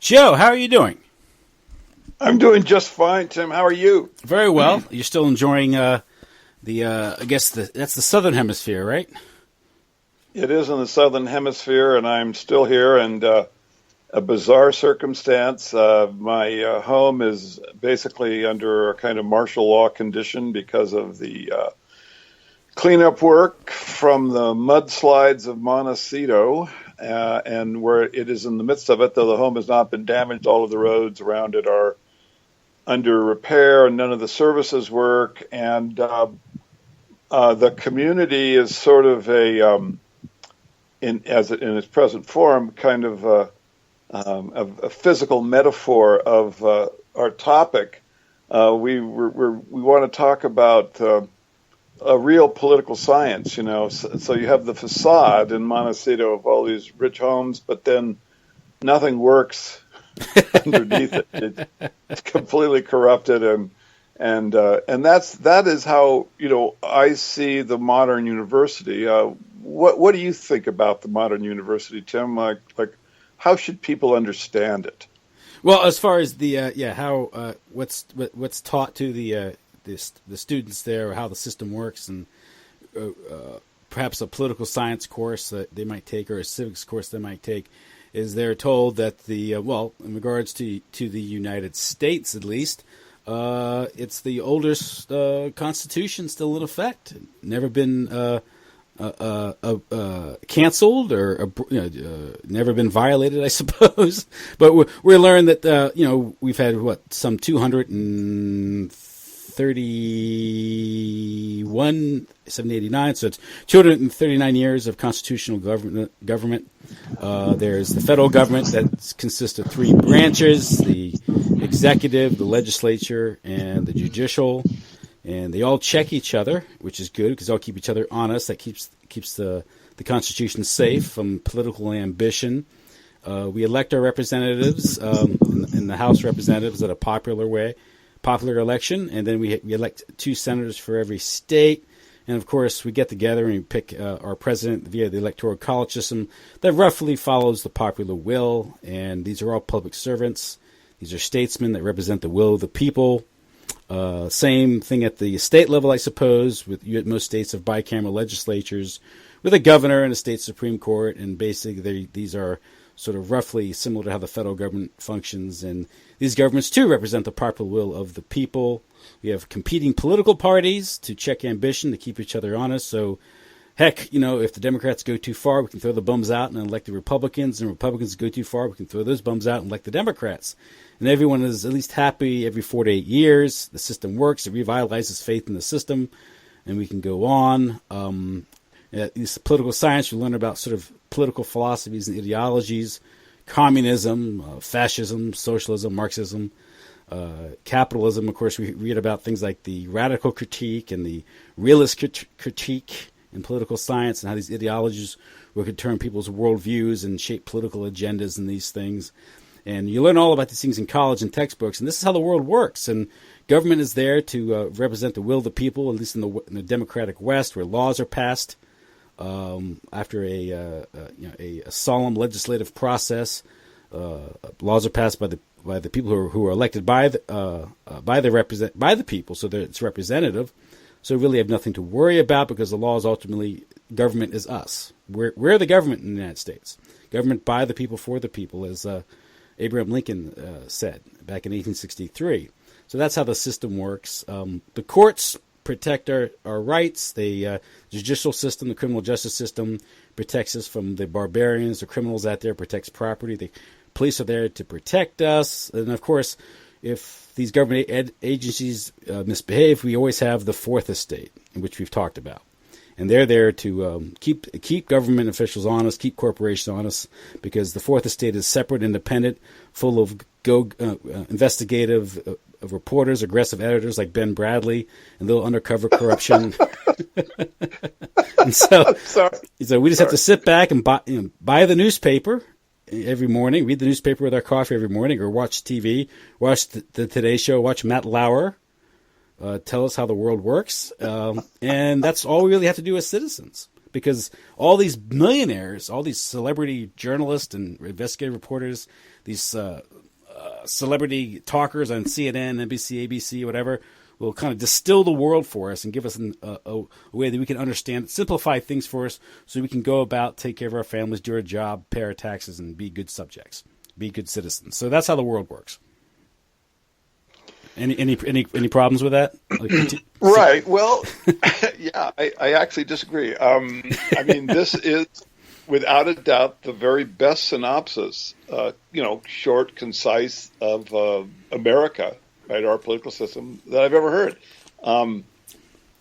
Joe, how are you doing? I'm doing just fine, Tim. How are you? Very well. You're still enjoying that's the southern hemisphere, right? It is in the southern hemisphere, and I'm still here. And a bizarre circumstance. My home is basically under a kind of martial law condition because of the cleanup work from the mudslides of Montecito. And where it is in the midst of it, though the home has not been damaged, all of the roads around it are under repair, and none of the services work. And the community is sort of in its present form, kind of a physical metaphor of our topic. We want to talk about a real political science, you know. So you have the facade in Montecito of all these rich homes, but then nothing works underneath it. It's completely corrupted, and that is how, you know, I see the modern university. What do you think about the modern university, Tim? Like how should people understand it? Well, as far as the what's taught to the students there, or how the system works, and perhaps a political science course that they might take, or a civics course they might take, is they're told that in regards to the United States at least, it's the oldest Constitution still in effect, never been canceled or never been violated, I suppose. But we learned that we've had some 789, so it's 239 years of constitutional government. There's the federal government that consists of three branches: the executive, the legislature, and the judicial. And they all check each other, which is good because they all keep each other honest. That keeps the Constitution safe from political ambition. We elect our representatives in the House of Representatives at a popular election, and then we elect two senators for every state. And of course, we get together and we pick our president via the electoral college system that roughly follows the popular will. And these are all public servants. These are statesmen that represent the will of the people. Same thing at the state level, I suppose. Most states have bicameral legislatures with a governor and a state Supreme Court, and basically these are sort of roughly similar to how the federal government functions. And these governments too represent the popular will of the people. We have competing political parties to check ambition, to keep each other honest. So, heck, if the Democrats go too far, we can throw the bums out and elect the Republicans, and Republicans go too far, we can throw those bums out and elect the Democrats. And everyone is at least happy every 4 to 8 years. The system works. It revitalizes faith in the system, and we can go on. This political science, we learn about sort of political philosophies and ideologies: communism, fascism, socialism, Marxism, capitalism. Of course, we read about things like the radical critique and the realist critique in political science, and how these ideologies will turn people's worldviews and shape political agendas and these things. And you learn all about these things in college and textbooks, and this is how the world works. And government is there to represent the will of the people, at least in the democratic West, where laws are passed after a solemn legislative process. Laws are passed by the people who are elected by the people, so that it's representative. So we really have nothing to worry about, because the law is ultimately, government is us. We're the government in the United States. Government by the people, for the people, as Abraham Lincoln said back in 1863. So that's how the system works. The courts protect our rights. The judicial system, the criminal justice system, protects us from the barbarians, the criminals out there, protects property. The police are there to protect us. And, of course, if these government agencies misbehave, we always have the fourth estate, which we've talked about. And they're there to keep government officials honest, keep corporations honest, because the fourth estate is separate, independent, full of investigative reporters, aggressive editors like Ben Bradley, and little undercover corruption. And so we just have to sit back and buy the newspaper every morning, read the newspaper with our coffee every morning, or watch TV, watch the Today Show, watch Matt Lauer tell us how the world works, and that's all we really have to do as citizens. because all these millionaires, all these celebrity journalists and investigative reporters, these celebrity talkers on CNN, NBC, ABC, whatever, will kind of distill the world for us and give us a way that we can understand, simplify things for us so we can go about, take care of our families, do our job, pay our taxes, and be good subjects, be good citizens. So that's how the world works. Any problems with that? Right. Well, yeah, I actually disagree. I mean, this is without a doubt the very best synopsis, short, concise of America, right? Our political system that I've ever heard.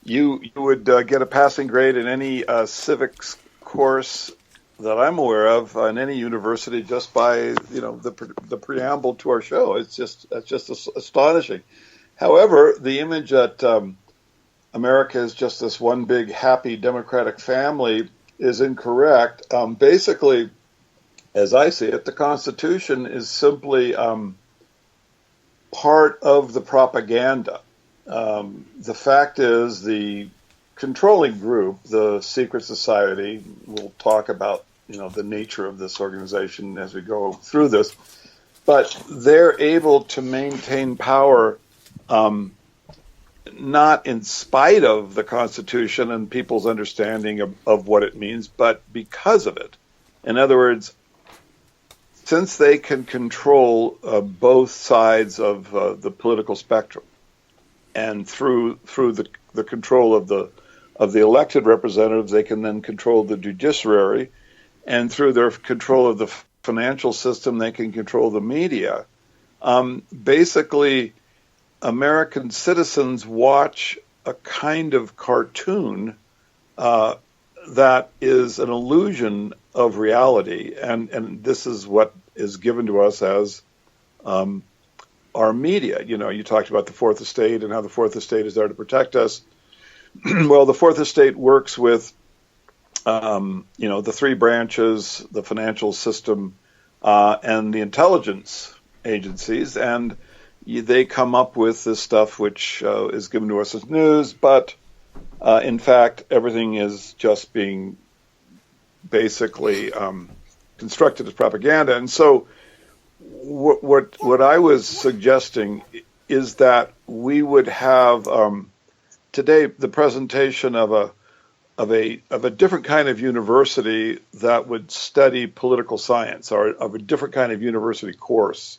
You would get a passing grade in any civics course that I'm aware of in any university just by the preamble to our show. That's just astonishing. However, the image that America is just this one big happy democratic family is incorrect. Basically, as I see it, the Constitution is simply part of the propaganda. The fact is, the controlling group, the secret society, we'll talk about the nature of this organization as we go through this, but they're able to maintain power not in spite of the Constitution and people's understanding of what it means, but because of it. In other words, since they can control both sides of the political spectrum, and through the control of the elected representatives, they can then control the judiciary, and through their control of the financial system, they can control the media. Basically, American citizens watch a kind of cartoon that is an illusion of reality, and this is what is given to us as our media. You talked about the Fourth Estate and how the Fourth Estate is there to protect us. Well, the Fourth Estate works with the three branches, the financial system, and the intelligence agencies, and they come up with this stuff which is given to us as news, but in fact, everything is just being basically constructed as propaganda. And so what I was suggesting is that we would have today the presentation of a different kind of university that would study political science, or of a different kind of university course.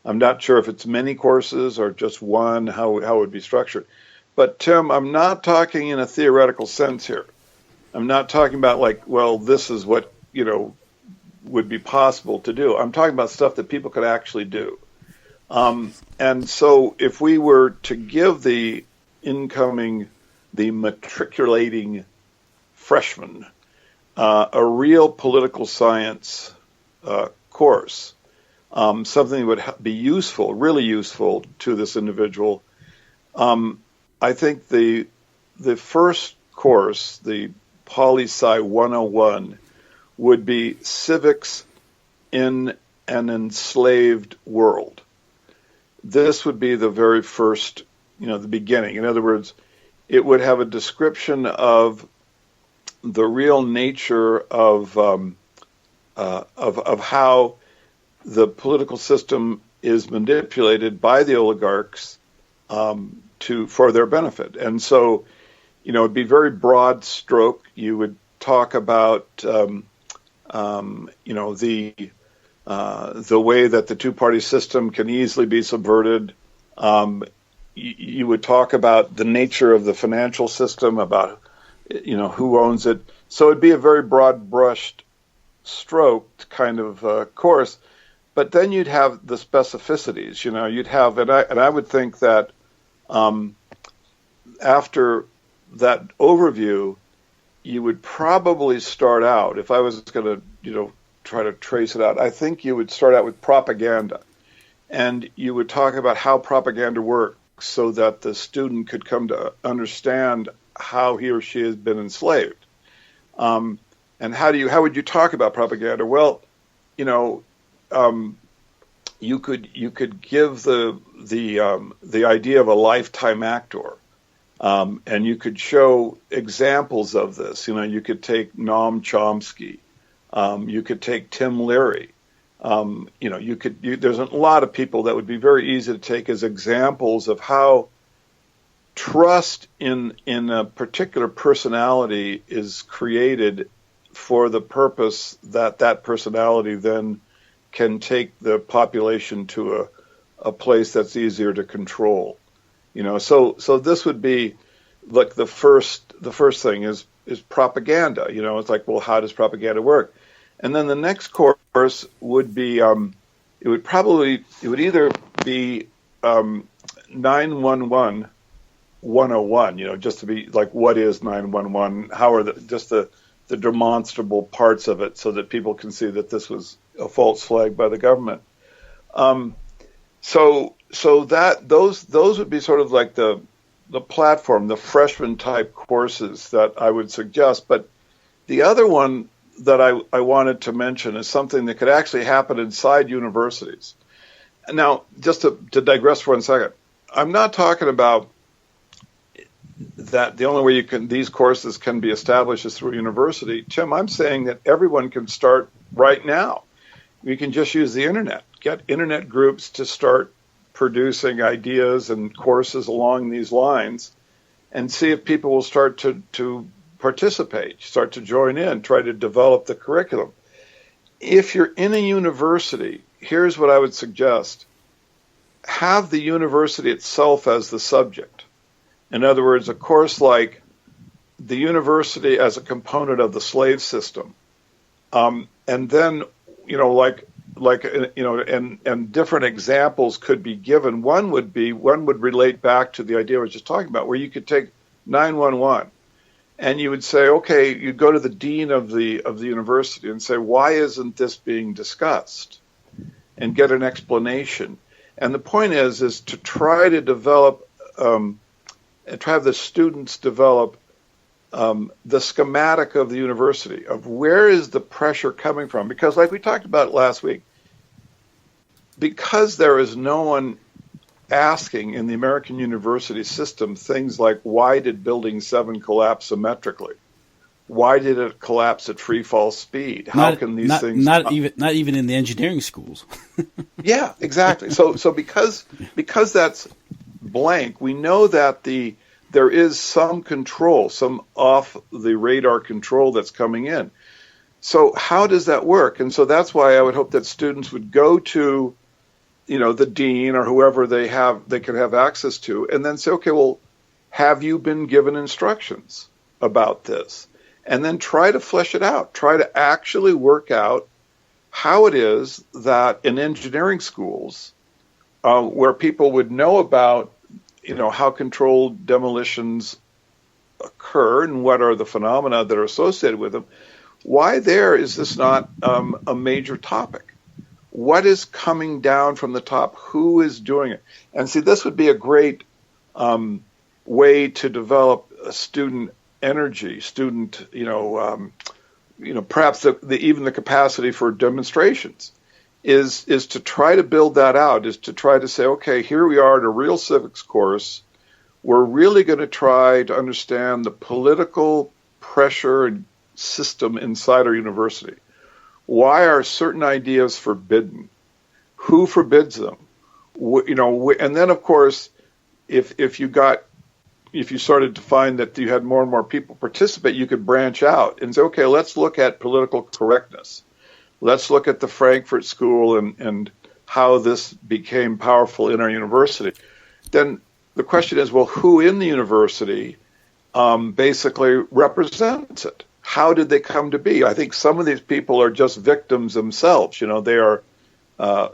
I'm not sure if it's many courses or just one, how it would be structured. But Tim, I'm not talking in a theoretical sense here. I'm not talking about this is what, would be possible to do. I'm talking about stuff that people could actually do. And so if we were to give the matriculating freshman a real political science course, something that would be useful, really useful to this individual. I think the first course, the Poli-Sci 101, would be civics in an enslaved world. This would be the very first, the beginning. In other words, it would have a description of the real nature of how the political system is manipulated by the oligarchs for their benefit. And so, it'd be very broad stroke. You would talk about the way that the two-party system can easily be subverted. You would talk about the nature of the financial system, about who owns it. So it'd be a very broad-brushed stroked kind of course. But then you'd have the specificities. You'd have, and I would think that after that overview, you would probably start out, if I was going to, try to trace it out, I think you would start out with propaganda. And you would talk about how propaganda works so that the student could come to understand how he or she has been enslaved. And how would you talk about propaganda? Well, you could give the idea of a lifetime actor. And you could show examples of this. You could take Noam Chomsky. You could take Tim Leary. There's a lot of people that would be very easy to take as examples of how trust in a particular personality is created for the purpose that that personality then can take the population to a place that's easier to control. So this would be like the first thing is propaganda. It's like, well, how does propaganda work? And then the next course would be it would either be 911 101, just to be like, what is 911? How are the demonstrable parts of it so that people can see that this was a false flag by the government. So that those would be sort of like the platform, the freshman type courses that I would suggest. But the other one that I wanted to mention is something that could actually happen inside universities. Now, just to digress for 1 second, I'm not talking about that the only way these courses can be established is through a university. Tim, I'm saying that everyone can start right now. We can just use the internet, get internet groups to start producing ideas and courses along these lines, and see if people will start to participate, start to join in, try to develop the curriculum. If you're in a university, here's what I would suggest. Have the university itself as the subject. In other words, a course like the university as a component of the slave system, and then and different examples could be given. One would relate back to the idea I was just talking about, where you could take 911, and you would say, okay, you'd go to the dean of the university and say, why isn't this being discussed, and get an explanation. And the point is to try to develop. And try to have the students develop the schematic of the university, of where is the pressure coming from. Because like we talked about last week, because there is no one asking in the American university system things like, why did Building 7 collapse symmetrically? Why did it collapse at free fall speed? How can these things... Not even in the engineering schools. Yeah, exactly. So because that's blank, we know that there is some control, some off the radar control that's coming in. So how does that work? And so that's why I would hope that students would go to, the dean or whoever they can have access to, and then say, okay, well, have you been given instructions about this? And then try to flesh it out. Try to actually work out how it is that in engineering schools, where people would know about how controlled demolitions occur and what are the phenomena that are associated with them, why there is this not a major topic? What is coming down from the top? Who is doing it? And see, this would be a great way to develop a student energy, perhaps even the capacity for demonstrations. Is to try to build that out, is to try to say, okay, here we are in a real civics course. We're really going to try to understand the political pressure and system inside our university. Why are certain ideas forbidden? Who forbids them? And then, of course, if you started to find that you had more and more people participate, you could branch out and say, okay, let's look at political correctness. Let's look at the Frankfurt School and how this became powerful in our university. Then the question is, well, who in the university basically represents it? How did they come to be? I think some of these people are just victims themselves. They are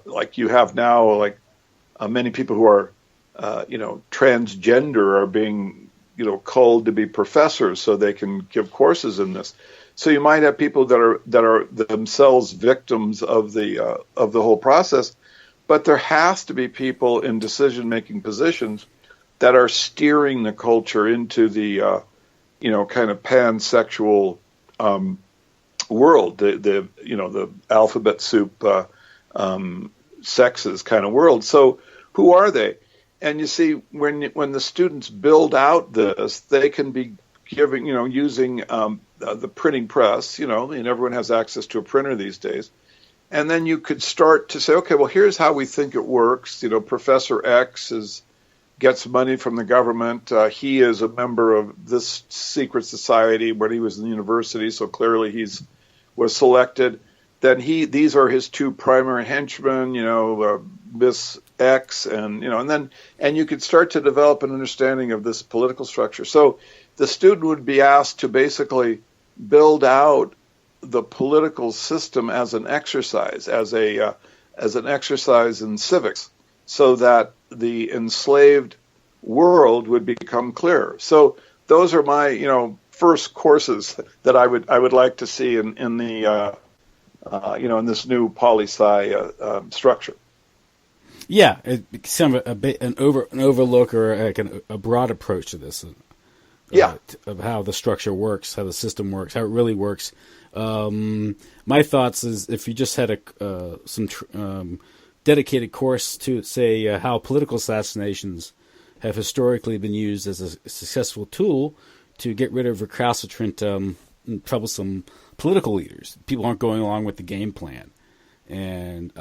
like you have now, like many people who are, transgender are being, called to be professors so they can give courses in this. So you might have people that are themselves victims of the whole process, but there has to be people in decision-making positions that are steering the culture into the kind of pansexual world, the alphabet soup sexes kind of world. So who are they? And you see, when the students build out this, they can be giving, using the printing press, and everyone has access to a printer these days. And then you could start to say, okay, well, here's how we think it works. Professor X gets money from the government. He is a member of this secret society when he was in the university, so clearly was selected. Then these are his two primary henchmen, Miss X, and you could start to develop an understanding of this political structure. So the student would be asked to basically build out the political system as an exercise, as an exercise in civics, so that the enslaved world would become clearer. So those are my first courses that I would like to see in the in this new poli-sci structure. Yeah, it's some an overlook or like a broad approach to this. Of how the structure works, how the system works, how it really works. My thoughts is if you just had some dedicated course to say how political assassinations have historically been used as a successful tool to get rid of recalcitrant, troublesome political leaders. People aren't going along with the game plan, and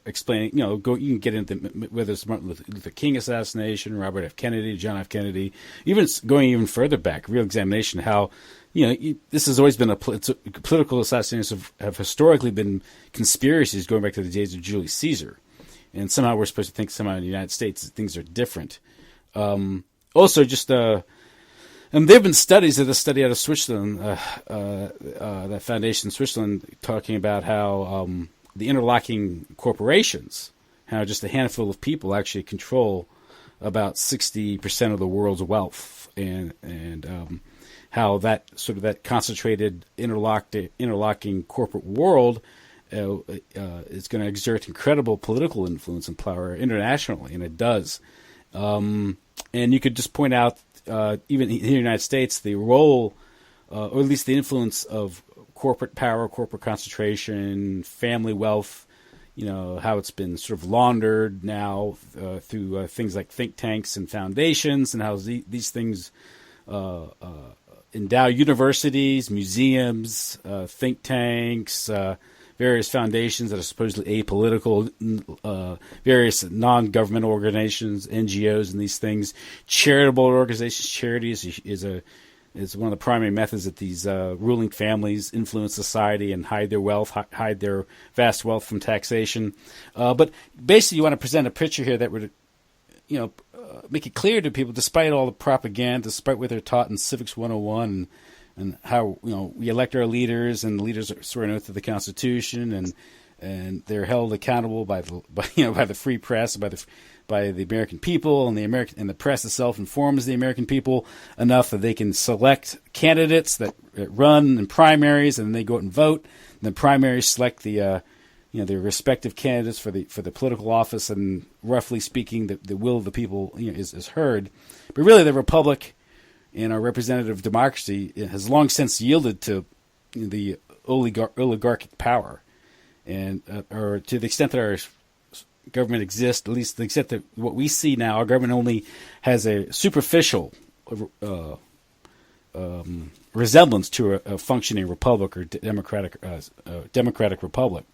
explaining, you can get into whether it's Martin Luther King assassination, Robert F. Kennedy, John F. Kennedy, going even further back, real examination of how, this has always been political assassinations have historically been conspiracies going back to the days of Julius Caesar. And somehow we're supposed to think somehow in the United States things are different. Also, just and there have been studies of this study out of Switzerland, that foundation in Switzerland, talking about how the interlocking corporations, how just a handful of people actually control about 60% of the world's wealth, and how that concentrated interlocking corporate world is going to exert incredible political influence and power internationally, and it does. And you could just point out, even in the United States, the role, or at least the influence of corporate power, corporate concentration, family wealth, how it's been sort of laundered now through things like think tanks and foundations, and how these things endow universities, museums, think tanks, various foundations that are supposedly apolitical, various non-government organizations, NGOs, and these things. Charitable organizations, charities is one of the primary methods that these ruling families influence society and hide their wealth, hide their vast wealth from taxation. But basically, you want to present a picture here that would, make it clear to people, despite all the propaganda, despite what they're taught in Civics 101, and how we elect our leaders, and the leaders are sworn oath to the Constitution, and they're held accountable by the free press, by the American people, and the press itself informs the American people enough that they can select candidates that run in primaries, and then they go out and vote. And the primaries select the their respective candidates for the political office, and roughly speaking, the will of the people is heard. But really, the republic and our representative democracy has long since yielded to the oligarchic power, and or to the extent that our government exists, at least to the extent that what we see now, our government only has a superficial resemblance to a functioning republic or democratic republic.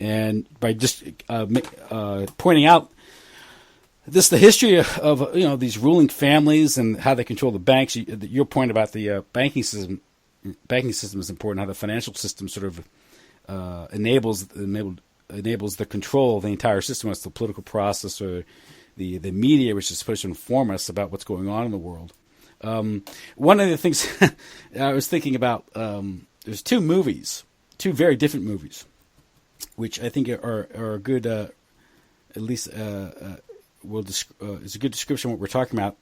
And by just pointing out the history of these ruling families and how they control the banks. Your point about the banking system is important. How the financial system sort of enables the control of the entire system, whether it's the political process or the media, which is supposed to inform us about what's going on in the world. One of the things I was thinking about, there's two very different movies, which I think are good, at least. Is a good description of what we're talking about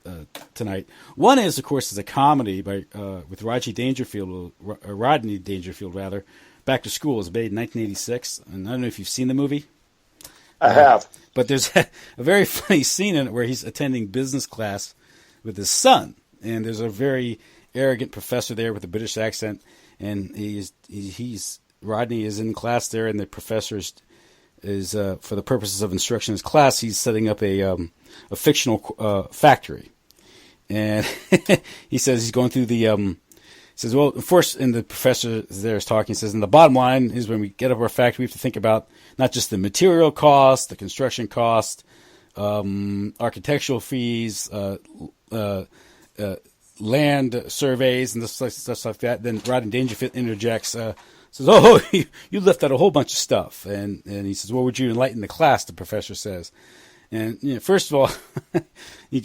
tonight. One is, of course, a comedy with Rodney Dangerfield, Back to School. It was made in 1986, and I don't know if you've seen the movie. I have. But there's a very funny scene in it where he's attending business class with his son, and there's a very arrogant professor there with a British accent, and Rodney is in class there, and the professor's is for the purposes of instruction in his class, he's setting up a fictional factory, and he says he's going through the. He says, well, first, and the professor there is talking. He says, and the bottom line is when we get up our factory, we have to think about not just the material cost, the construction cost, architectural fees, land surveys, and stuff like that. Then Rodney Dangerfield interjects, says, "Oh, you left out a whole bunch of stuff." And he says, "Well, would you enlighten the class?" The professor says. And first of all,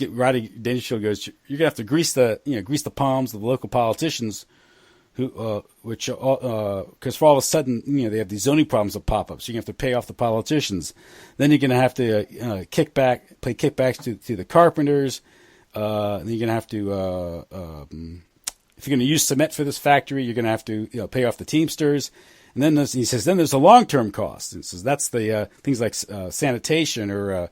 Rodney Dangerfield goes, "You're gonna have to grease the palms of the local politicians, because for all of a sudden, they have these zoning problems that pop up. So you're gonna have to pay off the politicians. Then you're gonna have to pay kickbacks to the carpenters. Then you're gonna have to, if you're gonna use cement for this factory, you're gonna have to pay off the Teamsters." And then he says, then there's a long-term cost. And says that's the things like sanitation or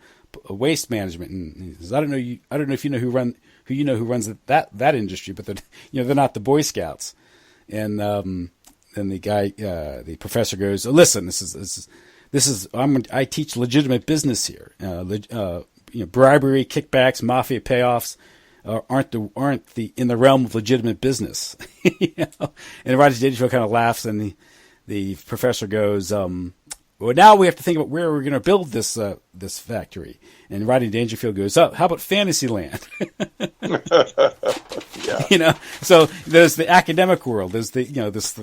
waste management. And he says, I don't know if you know who runs that industry, but they're not the Boy Scouts. And then the professor goes, "Listen, this is I teach legitimate business here. Bribery, kickbacks, mafia payoffs aren't in the realm of legitimate business." And Rodney Dangerfield kind of laughs, and the professor goes, "Well, now we have to think about where we're going to build this factory." And Rodney Dangerfield goes, "Oh, how about Fantasyland?" Yeah. So there's the academic world, there's the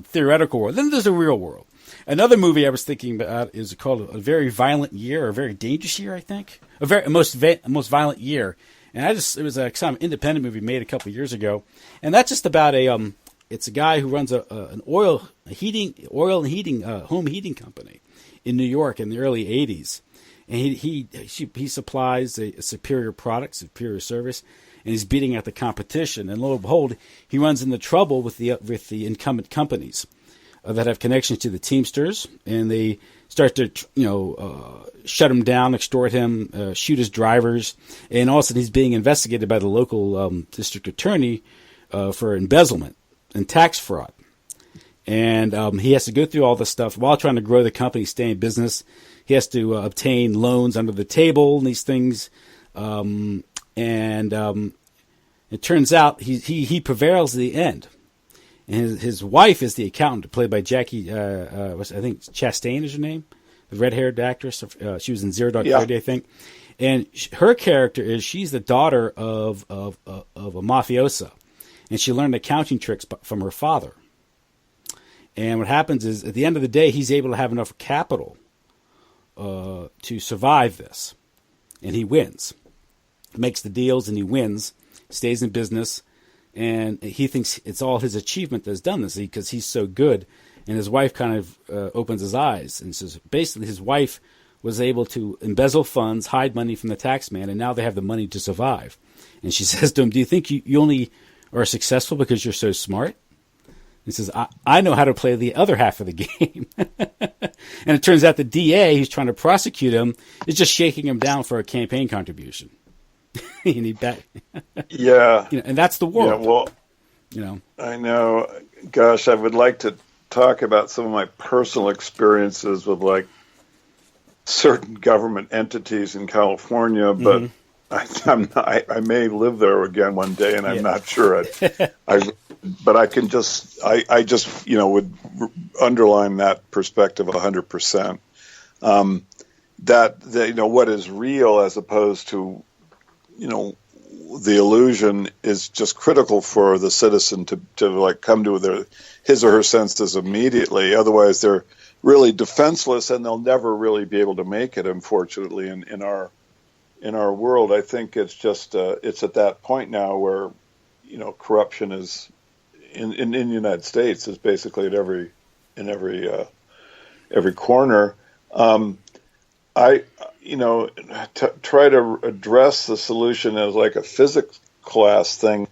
theoretical world, then there's the real world. Another movie I was thinking about is called A Very Violent Year, or A Very Dangerous Year, I think. Most Violent Year. And it was a kind of independent movie made a couple of years ago, and that's just about it's a guy who runs an home heating company in New York in the early '80s, and he supplies a superior product, superior service, and he's beating out the competition. And lo and behold, he runs into trouble with the incumbent companies that have connections to the Teamsters, and they start to shut him down, extort him, shoot his drivers, and all of a sudden he's being investigated by the local district attorney for embezzlement and tax fraud. And he has to go through all this stuff while trying to grow the company, stay in business. He has to obtain loans under the table and these things. And it turns out he prevails at the end. And his wife is the accountant, played by Jackie, I think Chastain is her name, the red-haired actress. She was in Zero Dark Thirty, I think. And her character she's the daughter of a mafioso. And she learned accounting tricks from her father. And what happens is, at the end of the day, he's able to have enough capital to survive this. And he wins. Makes the deals and he wins. Stays in business. And he thinks it's all his achievement that's done this because he's so good. And his wife kind of opens his eyes and says, basically, his wife was able to embezzle funds, hide money from the tax man, and now they have the money to survive. And she says to him, "Do you think you only are successful because you're so smart?" He says, I know how to play the other half of the game. And it turns out the DA who's trying to prosecute him is just shaking him down for a campaign contribution. And and that's the world. Yeah, well, I know. Gosh, I would like to talk about some of my personal experiences with certain government entities in California, but I may live there again one day, and I'm not sure. But I can I just would underline that perspective 100%. That what is real as opposed to the illusion is just critical for the citizen to come to his or her senses immediately. Otherwise, they're really defenseless, and they'll never really be able to make it. Unfortunately, in our world, I think it's just it's at that point now where corruption is in the United States is basically at every corner. I try to address the solution as like a physics class thing.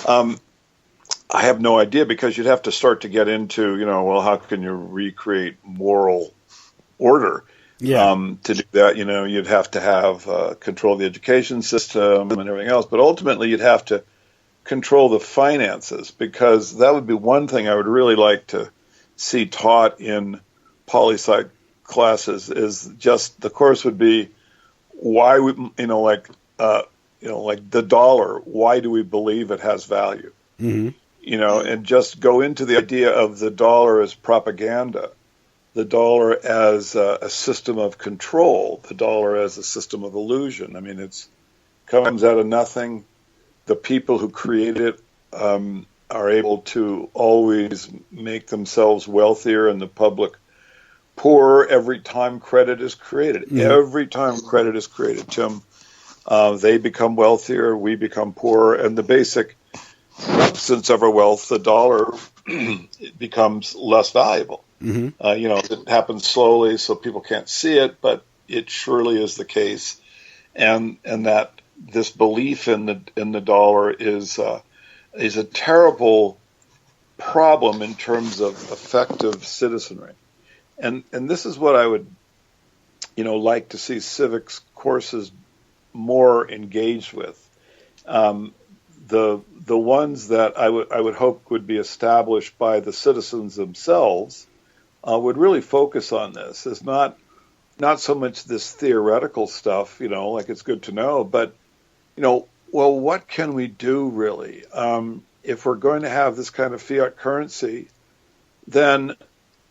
I have no idea, because you'd have to start to get into, how can you recreate moral order? Yeah. To do that, you'd have to have control of the education system and everything else. But ultimately, you'd have to control the finances, because that would be one thing I would really like to see taught in poli-sci classes is just the course would be why we, like the dollar. Why do we believe it has value? Mm-hmm. And just go into the idea of the dollar as propaganda, the dollar as a system of control, the dollar as a system of illusion. I mean, it comes out of nothing. The people who create it are able to always make themselves wealthier and the public poorer every time credit is created. Mm-hmm. Every time credit is created, Tim, they become wealthier, we become poorer, and the basic substance of our wealth, the dollar, it becomes less valuable. Mm-hmm. It happens slowly, so people can't see it, but it surely is the case, and that this belief in the dollar is a terrible problem in terms of effective citizenry, and this is what I would, like to see civics courses more engaged with. The ones that I would hope would be established by the citizens themselves would really focus on this. It's not so much this theoretical stuff, like it's good to know, but well, what can we do really? If we're going to have this kind of fiat currency, then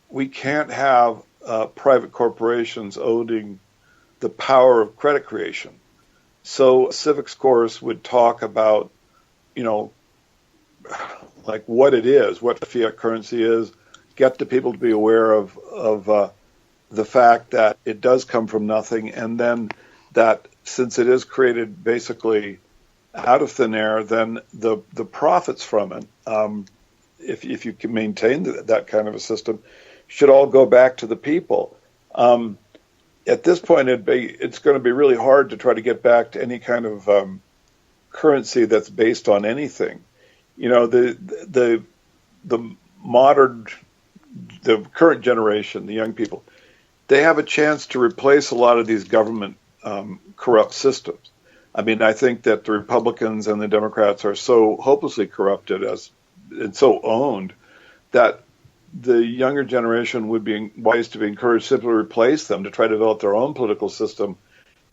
we can't have private corporations owning the power of credit creation. So a civics course would talk about, like what it is, what the fiat currency is, get the people to be aware of the fact that it does come from nothing, and then that since it is created basically out of thin air, then the profits from it, if you can maintain that kind of a system, should all go back to the people. At this point, it's going to be really hard to try to get back to any kind of currency that's based on anything. The current generation, the young people, they have a chance to replace a lot of these government corrupt systems. I mean, I think that the Republicans and the Democrats are so hopelessly corrupted and so owned that the younger generation would be wise to be encouraged simply to replace them, to try to develop their own political system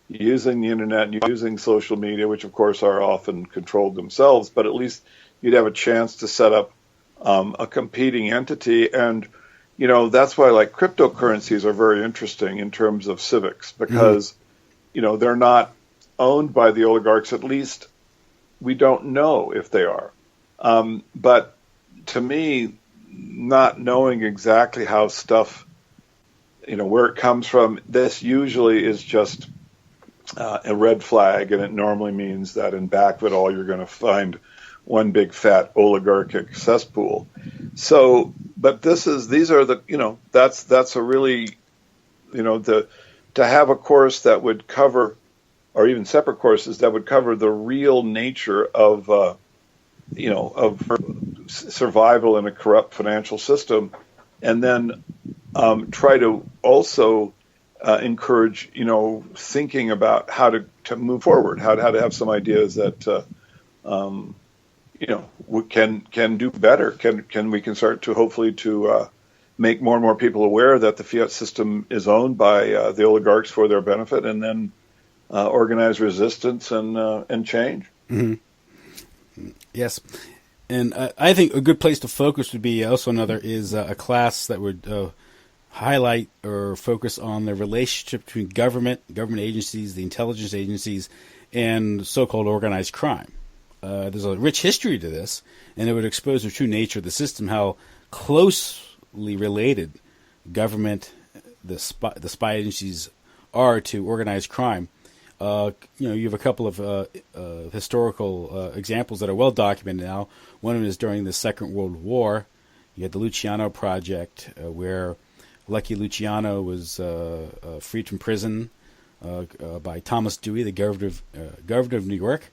using the internet and using social media, which of course are often controlled themselves, but at least you'd have a chance to set up a competing entity. And, that's why like cryptocurrencies are very interesting in terms of civics, because, they're not owned by the oligarchs. At least we don't know if they are. But to me, not knowing exactly how stuff, where it comes from, this usually is just a red flag, and it normally means that in back of it all, you're going to find one big fat oligarchic cesspool. So, but that's a really, to have a course that would cover, or even separate courses that would cover the real nature of, of survival in a corrupt financial system, and then try to also encourage, thinking about how to move forward, how to have some ideas that, we can do better. We can start to hopefully to make more and more people aware that the fiat system is owned by the oligarchs for their benefit, and then organize resistance and change. Mm-hmm. Yes. And I think a good place to focus would be also a class that would highlight or focus on the relationship between government agencies, the intelligence agencies, and so-called organized crime. There's a rich history to this, and it would expose the true nature of the system, how closely related government, the spy agencies are to organized crime. You have a couple of historical examples that are well documented now. One of them is during the Second World War. You had the Luciano Project, where Lucky Luciano was freed from prison by Thomas Dewey, the governor of New York,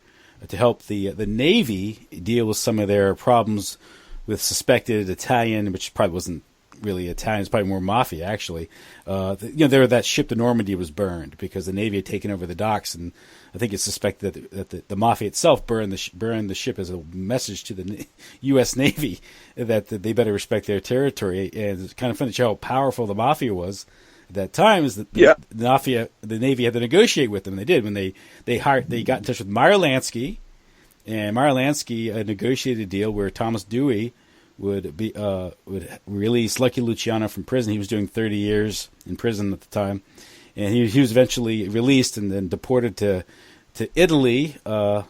to help the Navy deal with some of their problems with suspected Italian, which probably wasn't really Italian, it's probably more mafia actually. That ship, the Normandy, was burned because the Navy had taken over the docks, and I think it's suspected that the mafia itself burned the ship as a message to the U.S. Navy that they better respect their territory. And it's kind of funny to show how powerful the mafia was, at that time is that Yeah. the Navy had to negotiate with them. And they did when they got in touch with Meyer Lansky, and Meyer Lansky negotiated a deal where Thomas Dewey would release Lucky Luciano from prison. He was doing 30 years in prison at the time, and he was eventually released and then deported to Italy, where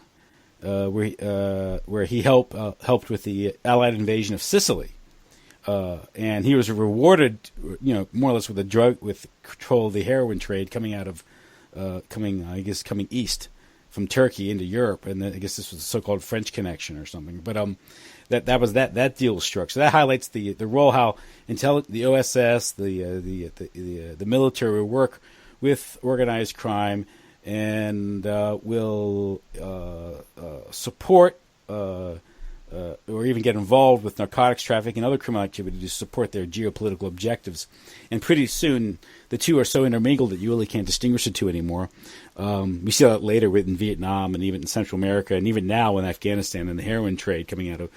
he helped with the Allied invasion of Sicily. And he was rewarded, more or less with control of the heroin trade coming east from Turkey into Europe, and then I guess this was the so-called French Connection or something. But that deal was struck. So that highlights the role how the OSS, the military will work with organized crime and will support. Or even get involved with narcotics trafficking and other criminal activity to support their geopolitical objectives. And pretty soon, the two are so intermingled that you really can't distinguish the two anymore. We see that later in Vietnam and even in Central America, and even now in Afghanistan and the heroin trade coming out of,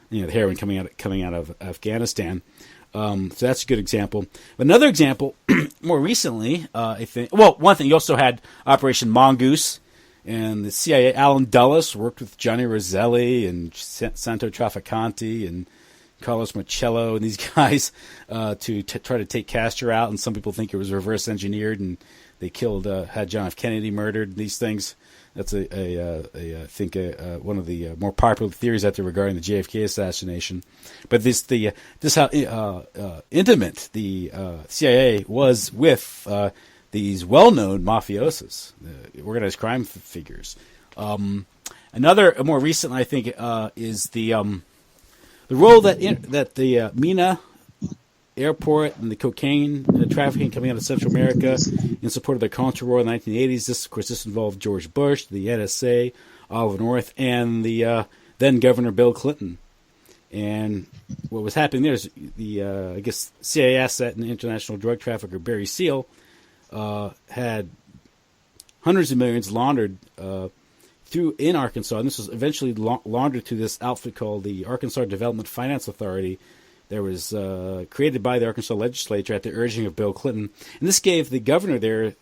the heroin coming out of Afghanistan. So that's a good example. But another example, more recently, I think. Well, one thing, you also had Operation Mongoose. And the CIA, Alan Dulles, worked with Johnny Roselli and Santo Trafficante and Carlos Marcello and these guys to try to take Castro out. And some people think it was reverse engineered and they had John F. Kennedy murdered. These things. That's I think one of the more popular theories out there regarding the JFK assassination. But how intimate the CIA was with these well-known mafiosos, organized crime figures. Another, more recent, I think, is the role that the Mina airport and the cocaine trafficking coming out of Central America in support of the Contra War in the 1980s. This involved George Bush, the NSA, Oliver North, and the then Governor Bill Clinton. And what was happening there is I guess CIA asset and international drug trafficker Barry Seal had hundreds of millions laundered in Arkansas, and this was eventually laundered to this outfit called the Arkansas Development Finance Authority that was created by the Arkansas legislature at the urging of Bill Clinton. And this gave the governor there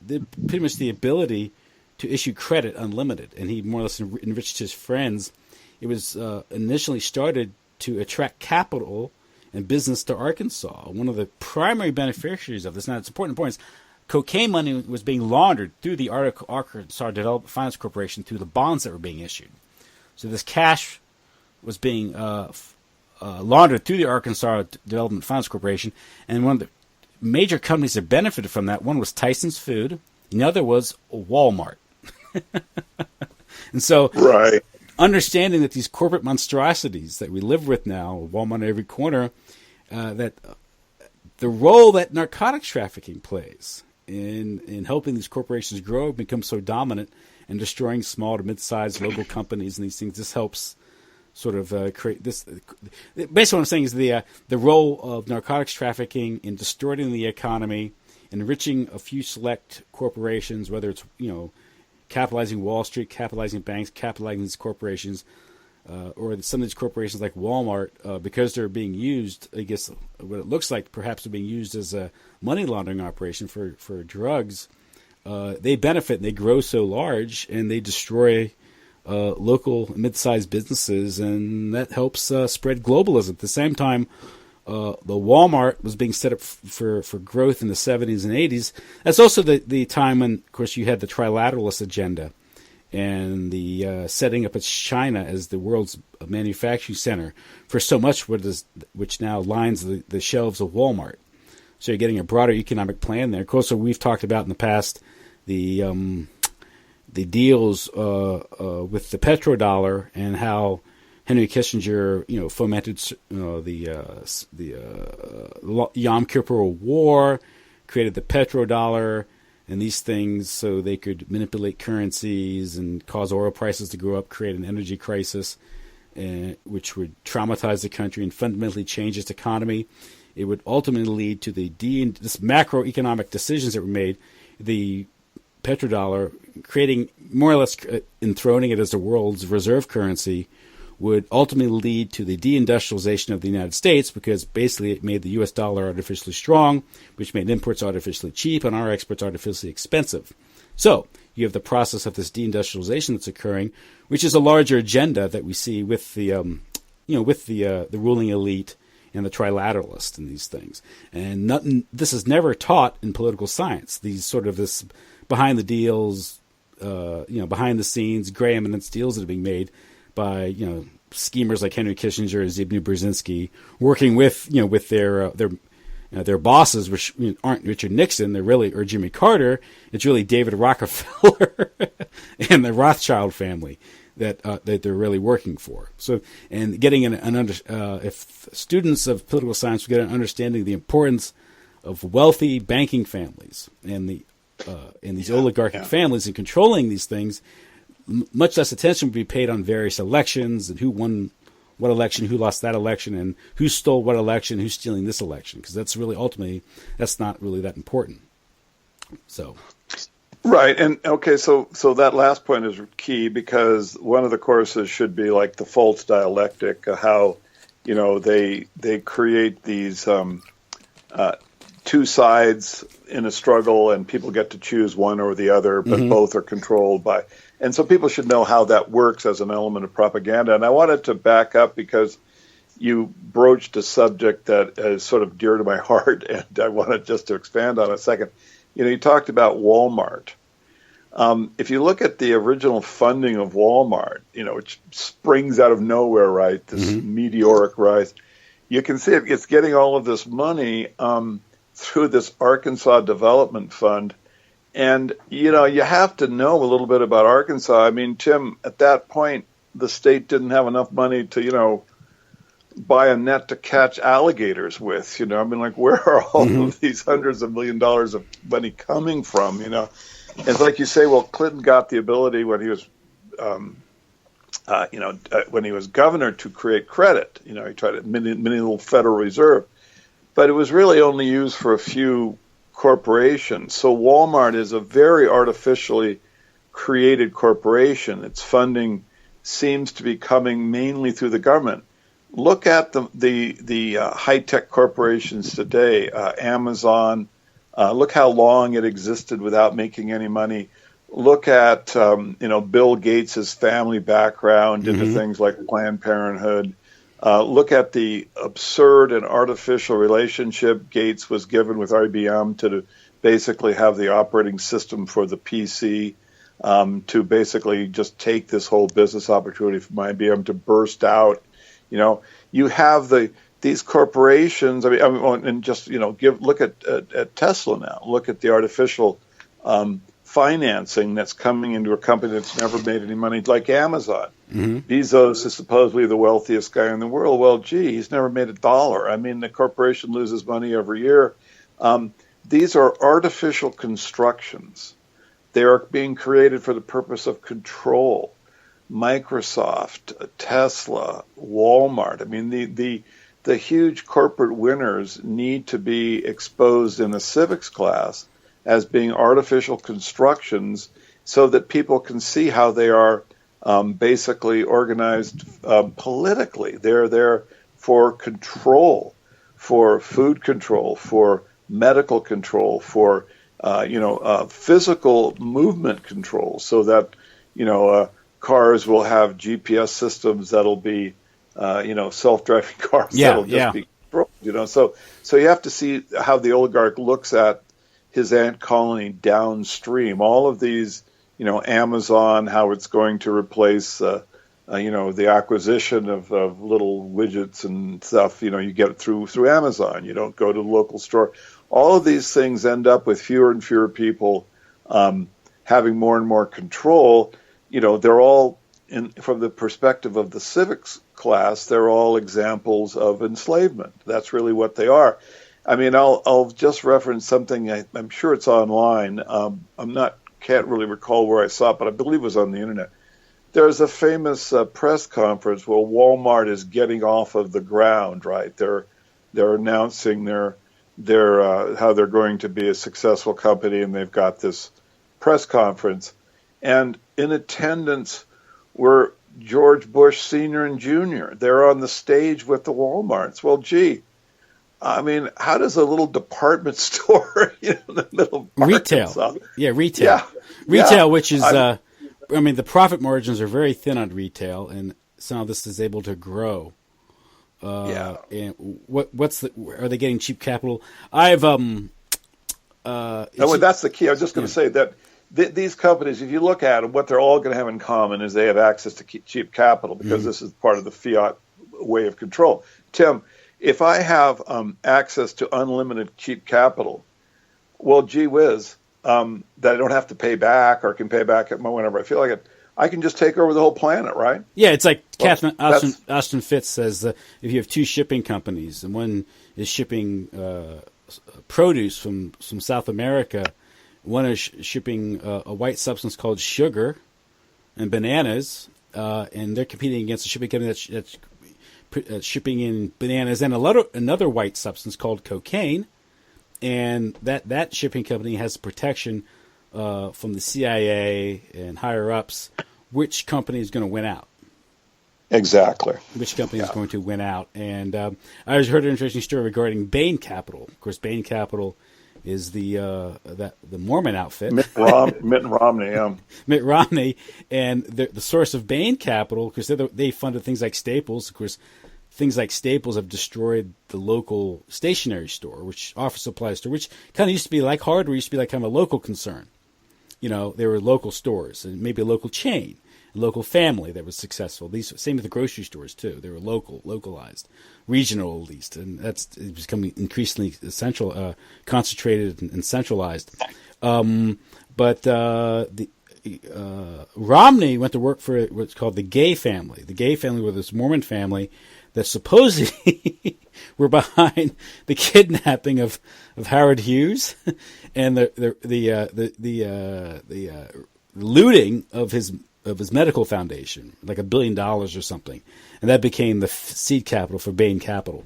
pretty much the ability to issue credit unlimited, and he more or less enriched his friends. It was initially started to attract capital and business to Arkansas. One of the primary beneficiaries of this, now it's important points, cocaine money was being laundered through the Arkansas Development Finance Corporation through the bonds that were being issued. So this cash was being laundered through the Arkansas Development Finance Corporation, and one of the major companies that benefited from that, one was Tyson's Food, and the other was Walmart. And so right. Understanding that these corporate monstrosities that we live with now, Walmart on every corner, that the role that narcotics trafficking plays in helping these corporations grow and become so dominant and destroying small to mid-sized local companies and these things, this helps sort of create this. Basically, what I'm saying is the role of narcotics trafficking in distorting the economy, enriching a few select corporations, whether it's capitalizing Wall Street, capitalizing banks, capitalizing these corporations, or some of these corporations like Walmart, because they're being used, I guess what it looks like perhaps they're being used as a money laundering operation for drugs. They benefit and they grow so large and they destroy local mid-sized businesses, and that helps spread globalism. At the same time, the Walmart was being set up for growth in the 70s and 80s. That's also the time when, of course, you had the trilateralist agenda and the setting up of China as the world's manufacturing center for so much which now lines the shelves of Walmart. So you're getting a broader economic plan there. Of course, we've talked about in the past the deals with the petrodollar and how Henry Kissinger, fomented the Yom Kippur War, created the petrodollar and these things so they could manipulate currencies and cause oil prices to go up, create an energy crisis, which would traumatize the country and fundamentally change its economy. It would ultimately lead to this macroeconomic decisions that were made, the petrodollar, creating more or less enthroning it as the world's reserve currency, would ultimately lead to the deindustrialization of the United States, because basically it made the U.S. dollar artificially strong, which made imports artificially cheap and our exports artificially expensive. So you have the process of this deindustrialization that's occurring, which is a larger agenda that we see with the ruling elite and the trilateralists and these things. And this is never taught in political science. These sort of this behind the deals, behind the scenes, gray eminence deals that are being made by schemers like Henry Kissinger and Zbigniew Brzezinski, working with their bosses, which aren't Richard Nixon, or Jimmy Carter. It's really David Rockefeller and the Rothschild family that they're really working for. So, and getting if students of political science get an understanding of the importance of wealthy banking families and these oligarchic families and controlling these things, much less attention would be paid on various elections and who won what election, who lost that election, and who stole what election, who's stealing this election, because that's really ultimately that's not really that important. So. Right. And okay, so that last point is key, because one of the courses should be like the false dialectic, how, they create these two sides in a struggle, and people get to choose one or the other, but both are controlled by. And so people should know how that works as an element of propaganda. And I wanted to back up because you broached a subject that is sort of dear to my heart, and I wanted just to expand on it a second. You talked about Walmart. If you look at the original funding of Walmart, which springs out of nowhere, right, this meteoric rise, you can see it's getting all of this money through this Arkansas Development Fund. And, you have to know a little bit about Arkansas. I mean, Tim, at that point, the state didn't have enough money to, buy a net to catch alligators with, where are all of these hundreds of $millions of money coming from, It's like you say, well, Clinton got the ability when he was, when he was governor to create credit. He tried a mini little Federal Reserve, but it was really only used for a few corporations. So Walmart is a very artificially created corporation. Its funding seems to be coming mainly through the government. Look at the high-tech corporations today, Amazon. Look how long it existed without making any money. Look at Bill Gates's family background into things like Planned Parenthood. Look at the absurd and artificial relationship Gates was given with IBM to basically have the operating system for the PC, to basically just take this whole business opportunity from IBM to burst out. You have these corporations. And just look at Tesla now. Look at the artificial financing that's coming into a company that's never made any money, like Amazon. Bezos is supposedly the wealthiest guy in the world. Well, gee, he's never made $1. I mean, the corporation loses money every year. These are artificial constructions. They are being created for the purpose of control. Microsoft, Tesla, Walmart. I mean, the huge corporate winners need to be exposed in the civics class as being artificial constructions, so that people can see how they are basically organized politically. They're there for control, for food control, for medical control, for physical movement control, so that cars will have GPS systems that'll be self-driving cars that'll just be controlled. So you have to see how the oligarch looks at his ant colony downstream. All of these, Amazon, how it's going to replace, the acquisition of little widgets and stuff. You get it through Amazon. You don't go to the local store. All of these things end up with fewer and fewer people having more and more control. They're all, from the perspective of the civics class, they're all examples of enslavement. That's really what they are. I mean, I'll just reference something. I'm sure it's online. Can't really recall where I saw it, but I believe it was on the internet. There's a famous press conference where Walmart is getting off of the ground. Right, they're announcing their how they're going to be a successful company, and they've got this press conference. And in attendance were George Bush Sr. and Jr. They're on the stage with the Walmarts. Well, gee, I mean, how does a little department store, in the middle of Retail. Arkansas? Yeah, retail. Yeah, Retail, yeah. which is, the profit margins are very thin on retail, and some of this is able to grow. Yeah. And are they getting cheap capital? I've, No, that's the key. I was just going to say that these companies, if you look at them, what they're all going to have in common is they have access to cheap capital because this is part of the fiat way of control. Tim, if I have access to unlimited cheap capital, well, gee whiz, that I don't have to pay back or can pay back whenever I feel like it, I can just take over the whole planet, right? Yeah, it's like Catherine Austin Fitts says that if you have two shipping companies and one is shipping produce from South America, one is shipping a white substance called sugar and bananas, and they're competing against a shipping company that's shipping in bananas and another white substance called cocaine, and that shipping company has protection from the CIA and higher ups. Which company is going to win out? Exactly. Which company is going to win out? And I heard an interesting story regarding Bain Capital. Of course, Bain Capital is the Mormon outfit. Mitt Romney, yeah. Mitt Romney, and the source of Bain Capital, because they funded things like Staples. Of course, things like Staples have destroyed the local stationery store, which office supply store, which kind of used to be like hardware, used to be like kind of a local concern. They were local stores and maybe a local chain, a local family that was successful. Same with the grocery stores too. They were localized, regional at least, and it's becoming increasingly central, concentrated and centralized. But Romney went to work for what's called the Gay family. The Gay family were this Mormon family that supposedly were behind the kidnapping of Howard Hughes and the looting of his medical foundation, like $1 billion or something, and that became the seed capital for Bain Capital.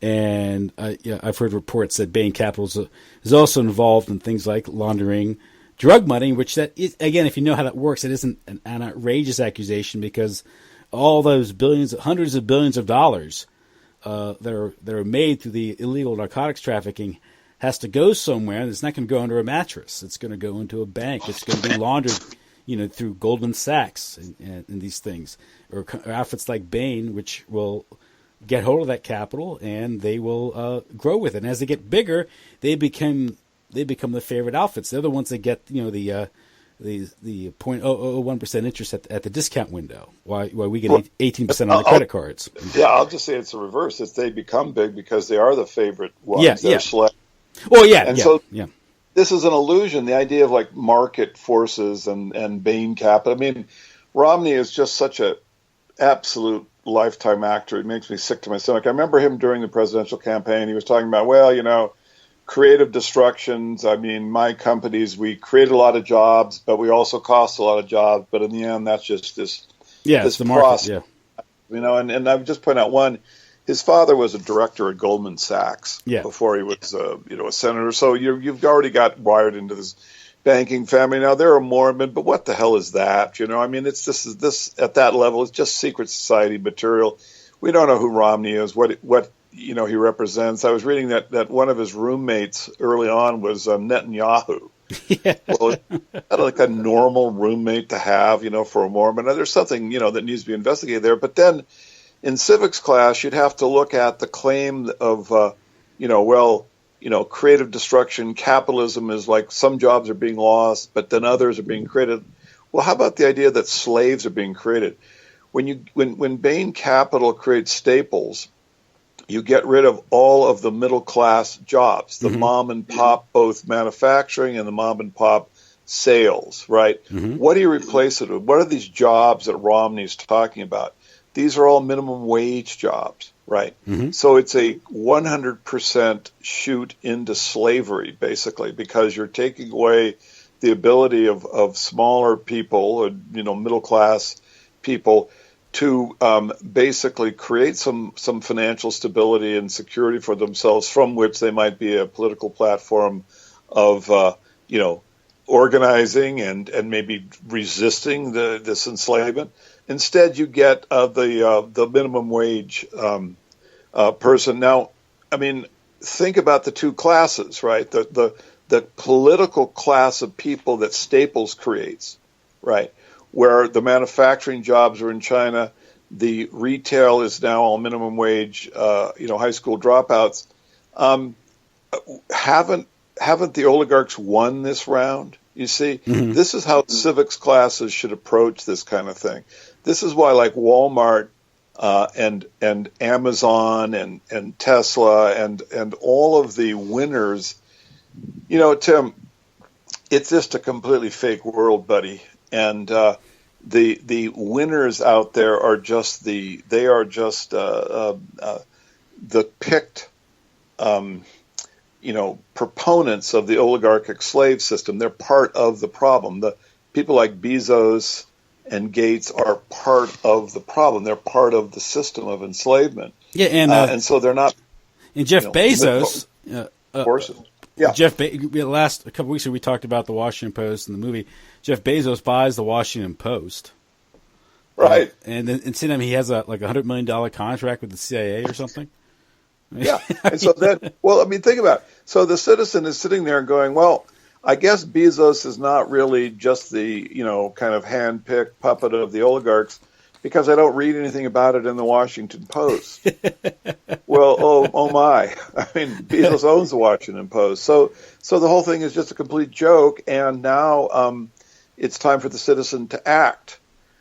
And I've heard reports that Bain Capital is also involved in things like laundering drug money, which that is, again, if you know how that works, it isn't an outrageous accusation because all those hundreds of billions of dollars that are made through the illegal narcotics trafficking has to go somewhere, and it's not going to go under a mattress. It's going to go into a bank. It's going to be laundered, through Goldman Sachs and these things, or outfits like Bain, which will get hold of that capital and they will grow with it. And as they get bigger, they become the favorite outfits. They're the ones that get the 0.001% interest at the discount window, while we get 18% on the credit cards. Yeah, I'll just say it's the reverse. It's they become big because they are the favorite ones. Yeah, They're select. Oh, yeah, and yeah, so yeah. This is an illusion, the idea of like market forces and Bain Capital. I mean, Romney is just such a absolute lifetime actor. It makes me sick to my stomach. I remember him during the presidential campaign. He was talking about, creative destructions. I mean, my companies, we create a lot of jobs, but we also cost a lot of jobs. But in the end, that's just this it's the market, process. Yeah. And I would just point out one. His father was a director at Goldman Sachs before he was, a senator. So you've already got wired into this banking family. Now they're a Mormon, but what the hell is that? I mean, it's this at that level. It's just secret society material. We don't know who Romney is, what he represents. I was reading that one of his roommates early on was Netanyahu. Yeah. Well, not like a normal roommate to have, for a Mormon. Now, there's something, that needs to be investigated there. But then in civics class, you'd have to look at the claim of, creative destruction. Capitalism is like some jobs are being lost, but then others are being created. Well, how about the idea that slaves are being created? When Bain Capital creates Staples, you get rid of all of the middle class jobs, the mom and pop, both manufacturing and the mom and pop sales, right? What do you replace it with? What are these jobs that Romney's talking about? These are all minimum wage jobs, right? So it's a 100% shoot into slavery, basically, because you're taking away the ability of smaller people, middle class people, to basically create some financial stability and security for themselves, from which they might be a political platform of organizing and maybe resisting this enslavement. Instead, you get the minimum wage person. Now, I mean, think about the two classes, right? The political class of people that Staples creates, right? Where the manufacturing jobs are in China, the retail is now all minimum wage, high school dropouts. Haven't the oligarchs won this round? You see, this is how civics classes should approach this kind of thing. This is why, like Walmart and Amazon and Tesla and all of the winners, Tim, it's just a completely fake world, buddy. And the winners out there are just the picked proponents of the oligarchic slave system. They're part of the problem. The people like Bezos and Gates are part of the problem. They're part of the system of enslavement. Yeah, and so they're not. And Jeff Bezos, forces. Yeah. Last a couple weeks ago we talked about the Washington Post and the movie. Jeff Bezos buys the Washington Post, right? And then he has like $100 million contract with the CIA or something. Yeah, and so then, well, I mean, think about it. So the citizen is sitting there and going, well, I guess Bezos is not really just the, kind of hand-picked puppet of the oligarchs because I don't read anything about it in the Washington Post. Well, oh my. I mean, Bezos owns the Washington Post. So the whole thing is just a complete joke, and now it's time for the citizen to act,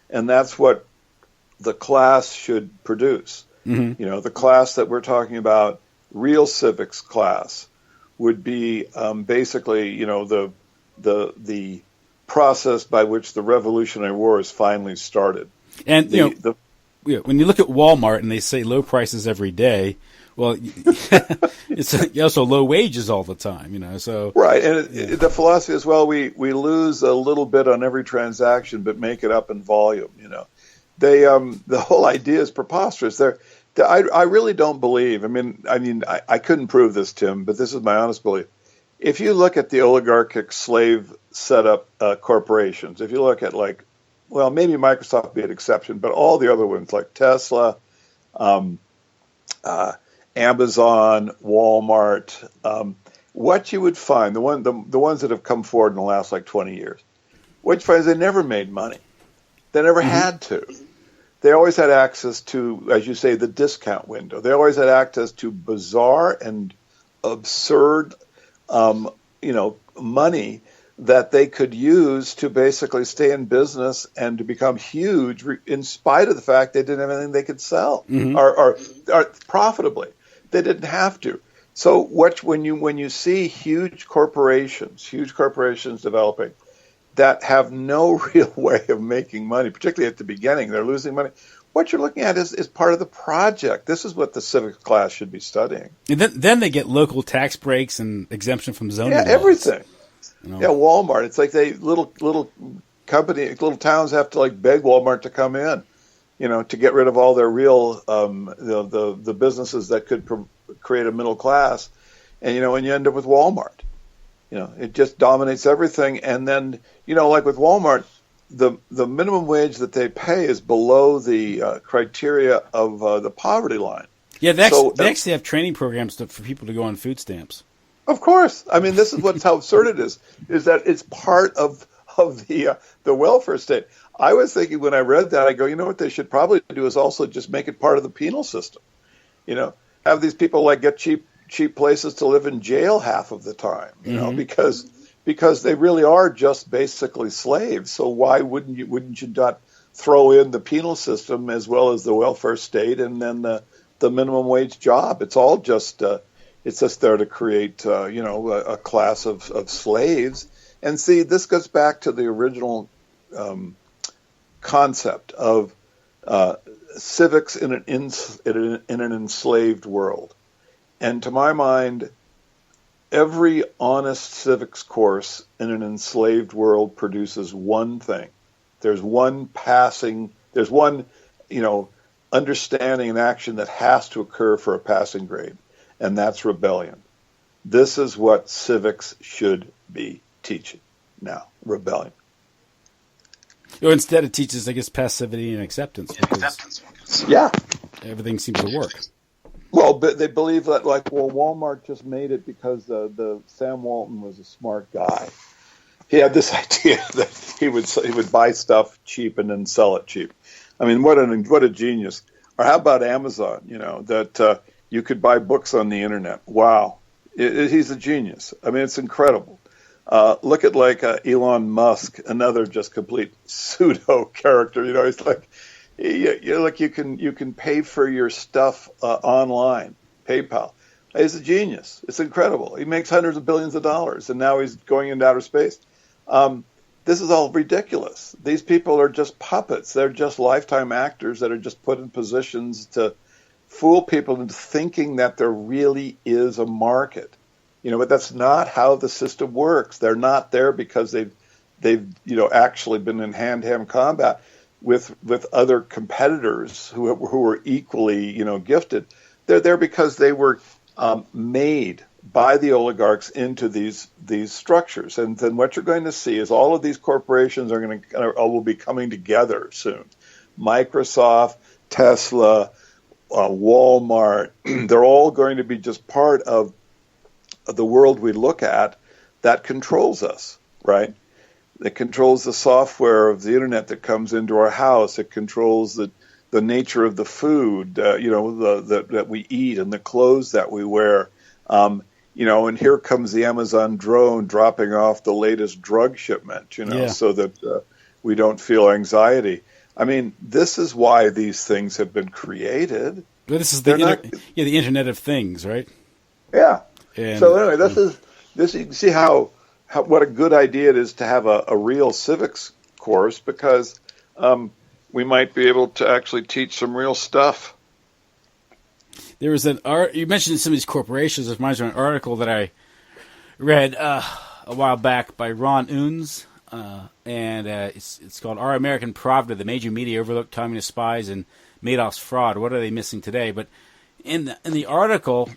and that's what the class should produce. Mm-hmm. The class that we're talking about, real civics class, would be basically, the process by which the Revolutionary War is finally started. And when you look at Walmart and they say low prices every day, well, it's also low wages all the time. So right, and the philosophy is, well, we lose a little bit on every transaction, but make it up in volume. They the whole idea is preposterous. I really don't believe. I couldn't prove this, Tim, but this is my honest belief. If you look at the oligarchic slave setup corporations, if you look at maybe Microsoft would be an exception, but all the other ones like Tesla, Amazon, Walmart, what you would find, the ones that have come forward in the last 20 years, what you find is they never made money. They never had to. They always had access to, as you say, the discount window. They always had access to bizarre and absurd, money that they could use to basically stay in business and to become huge, in spite of the fact they didn't have anything they could sell or profitably. They didn't have to. So when you see huge corporations developing that have no real way of making money, particularly at the beginning, they're losing money. What you're looking at is part of the project. This is what the civics class should be studying. And then they get local tax breaks and exemption from zoning laws. Everything. Yeah, Walmart. It's like little towns have to beg Walmart to come in, to get rid of all their real the businesses that could create a middle class, and you end up with Walmart. It just dominates everything. And then, like with Walmart, the minimum wage that they pay is below the criteria of the poverty line. Yeah, they actually have training programs for people to go on food stamps. Of course. I mean, this is how absurd it is that it's part of the welfare state. I was thinking when I read that, I go, what they should probably do is also just make it part of the penal system. Have these people get cheap places to live in jail half of the time, because they really are just basically slaves. So why wouldn't you not throw in the penal system as well as the welfare state and then the minimum wage job? It's all just it's just there to create a class of slaves. And see, this goes back to the original concept of civics in an enslaved world. And to my mind, every honest civics course in an enslaved world produces one thing. There's one understanding and action that has to occur for a passing grade, and that's rebellion. This is what civics should be teaching. now, rebelling. Or instead, it teaches, I guess, passivity and acceptance because Yeah. everything seems to work. Well, but they believe that, like, well, Walmart just made it because the Sam Walton was a smart guy. He had this idea that he would buy stuff cheap and then sell it cheap. I mean, what a genius! Or how about Amazon? That you could buy books on the internet. Wow, he's a genius. I mean, it's incredible. Look at like Elon Musk, another just complete pseudo character. He's like, you can pay for your stuff online, PayPal. He's a genius. It's incredible. He makes hundreds of billions of dollars, and now he's going into outer space. This is all ridiculous. These people are just puppets. They're just lifetime actors that are just put in positions to fool people into thinking that there really is a market. But that's not how the system works. They're not there because they've actually been in hand-to-hand combat with other competitors who are equally gifted. They're there because they were made by the oligarchs into these structures, and then what you're going to see is all of these corporations will be coming together soon. Microsoft, Tesla, Walmart, they're all going to be just part of the world we look at that controls us, right? It controls the software of the internet that comes into our house. It controls the nature of the food, that we eat and the clothes that we wear. And here comes the Amazon drone dropping off the latest drug shipment, so that we don't feel anxiety. I mean, this is why these things have been created. Well, this is the Internet of Things, right? Yeah. And, so anyway, this. You can see what a good idea it is to have a real civics course, because we might be able to actually teach some real stuff. There was you mentioned some of these corporations. It reminds me of an article that I read a while back by Ron Unz, and it's called "Our American Pravda: The Major Media Overlooked Communist Spies and Madoff's Fraud. What are they missing today?" But in the article,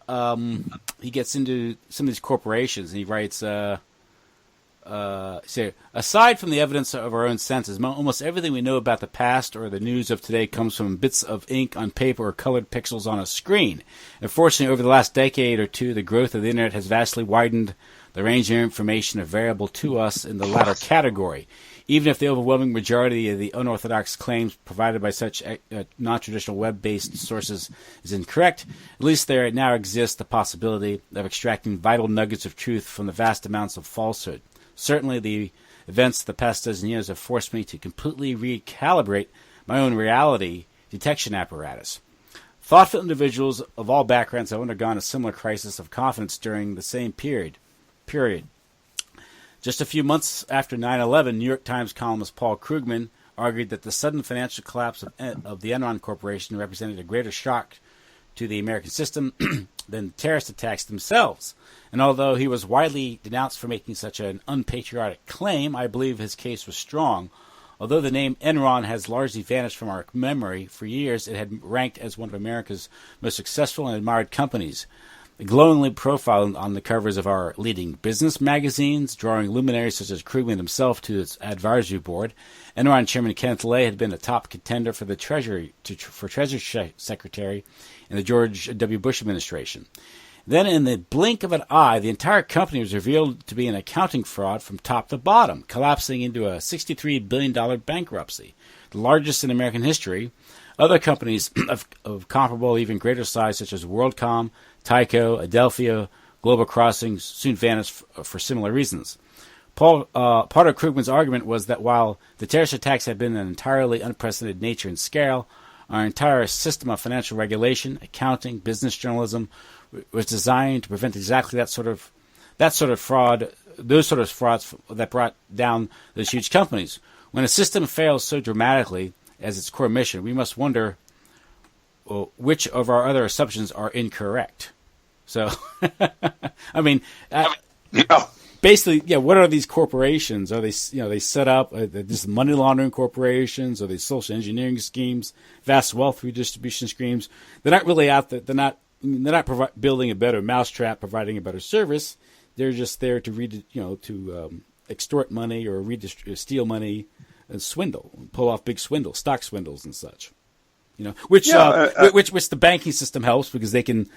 he gets into some of these corporations, and he writes, aside from the evidence of our own senses, almost everything we know about the past or the news of today comes from bits of ink on paper or colored pixels on a screen. Unfortunately, over the last decade or two, the growth of the Internet has vastly widened the range of information available to us in the latter category. Even if the overwhelming majority of the unorthodox claims provided by such non-traditional web-based sources is incorrect, at least there now exists the possibility of extracting vital nuggets of truth from the vast amounts of falsehood. Certainly, the events of the past dozen years have forced me to completely recalibrate my own reality detection apparatus. Thoughtful individuals of all backgrounds have undergone a similar crisis of confidence during the same period. Just a few months after 9/11, New York Times columnist Paul Krugman argued that the sudden financial collapse of the Enron Corporation represented a greater shock to the American system than terrorist attacks themselves. And although he was widely denounced for making such an unpatriotic claim, I believe his case was strong. Although the name Enron has largely vanished from our memory, for years it had ranked as one of America's most successful and admired companies. Glowingly profiled on the covers of our leading business magazines, drawing luminaries such as Krugman himself to its advisory board, Enron Chairman Kenneth Lay had been a top contender for the Treasury Secretary in the George W. Bush administration. Then, in the blink of an eye, the entire company was revealed to be an accounting fraud from top to bottom, collapsing into a $63 billion bankruptcy, the largest in American history. Other companies of comparable, even greater size, such as WorldCom, Tyco, Adelphia, Global Crossing, soon vanished for similar reasons. Part of Krugman's argument was that while the terrorist attacks had been an entirely unprecedented nature and scale, our entire system of financial regulation, accounting, business journalism was designed to prevent exactly that sort of fraud, those sort of frauds that brought down those huge companies. When a system fails so dramatically as its core mission, we must wonder which of our other assumptions are incorrect. So, I mean, basically, what are these corporations? Are they, they set up just money laundering corporations? Are they social engineering schemes, vast wealth redistribution schemes? They're not really out there. They're not building a better mousetrap, providing a better service. They're just there to extort money or steal money and swindle, pull off big swindles, stock swindles and such. Which the banking system helps because they can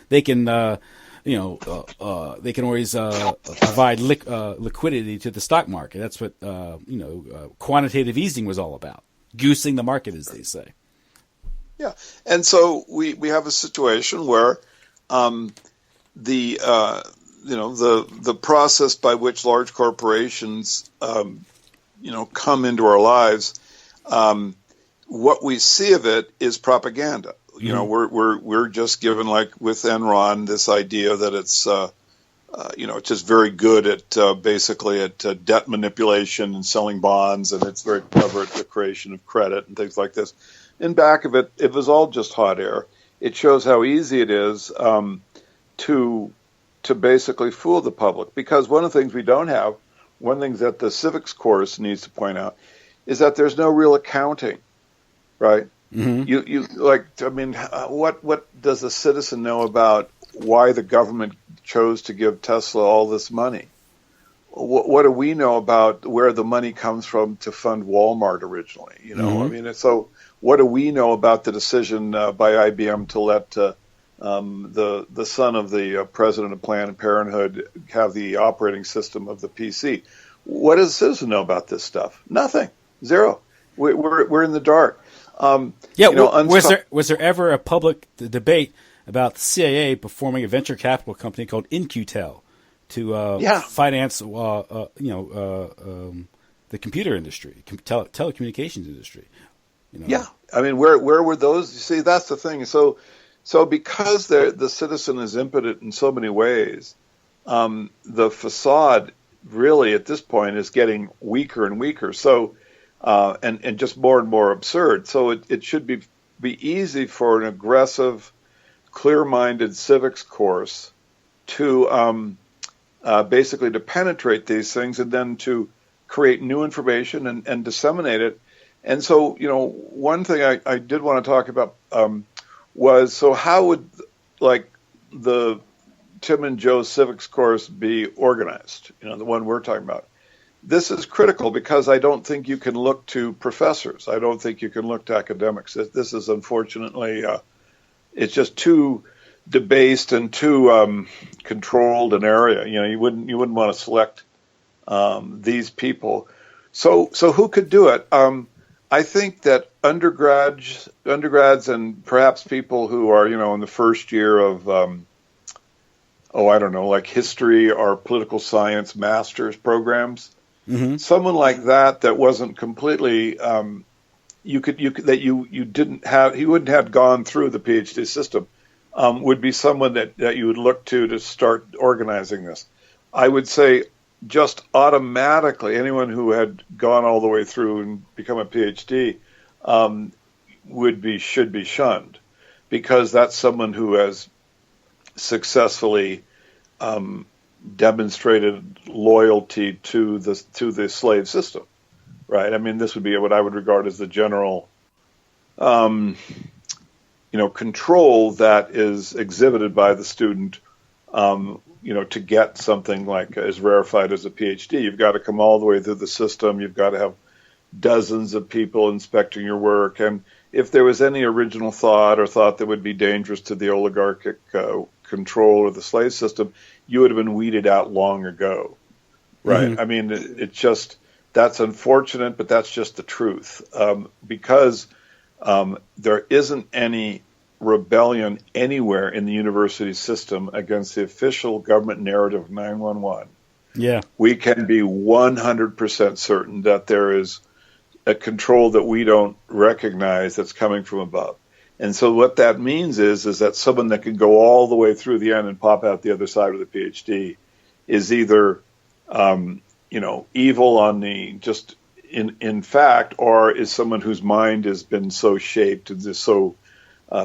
always provide liquidity to the stock market. That's what quantitative easing was all about, goosing the market, as they say. Yeah, and so we have a situation where the process by which large corporations come into our lives, what we see of it is propaganda. We're just given, like with Enron, this idea that it's it's just very good at basically at debt manipulation and selling bonds, and it's very clever at the creation of credit and things like this. In back of it, it was all just hot air. It shows how easy it is to basically fool the public. Because one of the things we don't have, one of the things that the civics course needs to point out, is that there's no real accounting, right? Mm-hmm. What does a citizen know about why the government chose to give Tesla all this money? What do we know about where the money comes from to fund Walmart originally? Mm-hmm. So what do we know about the decision by IBM to let the son of the president of Planned Parenthood have the operating system of the PC? What does a citizen know about this stuff? Nothing. Zero. We're in the dark. Was there ever a public debate about the CIA performing a venture capital company called InQtel to finance the computer industry, telecommunications industry? Yeah, where were those? You see, that's the thing. So because the citizen is impotent in so many ways, the facade really at this point is getting weaker and weaker. So and just more and more absurd. So it should be easy for an aggressive, clear-minded civics course to basically to penetrate these things and then to create new information and disseminate it. And so, one thing I did want to talk about was, so how would the Tim and Joe civics course be organized? The one we're talking about. This is critical because I don't think you can look to professors. I don't think you can look to academics. This is unfortunately, it's just too debased and too controlled an area. You wouldn't want to select these people. So who could do it? I think that undergrads and perhaps people who are in the first year of like history or political science master's programs. Mm-hmm. Someone like that wasn't completely he wouldn't have gone through the PhD system would be someone that you would look to start organizing this. I would say just automatically anyone who had gone all the way through and become a PhD should be shunned, because that's someone who has successfully demonstrated loyalty to the slave system, right? This would be what I would regard as the general, control that is exhibited by the student, to get something like as rarefied as a PhD. You've got to come all the way through the system. You've got to have dozens of people inspecting your work. And if there was any original thought that would be dangerous to the oligarchic control of the slave system, you would have been weeded out long ago, right? Mm-hmm. It's just, that's unfortunate, but that's just the truth. Because there isn't any rebellion anywhere in the university system against the official government narrative of 911. Yeah, we can be 100% certain that there is a control that we don't recognize that's coming from above. And so what that means is that someone that can go all the way through the end and pop out the other side of the PhD is either, evil on the just in fact, or is someone whose mind has been so shaped and is so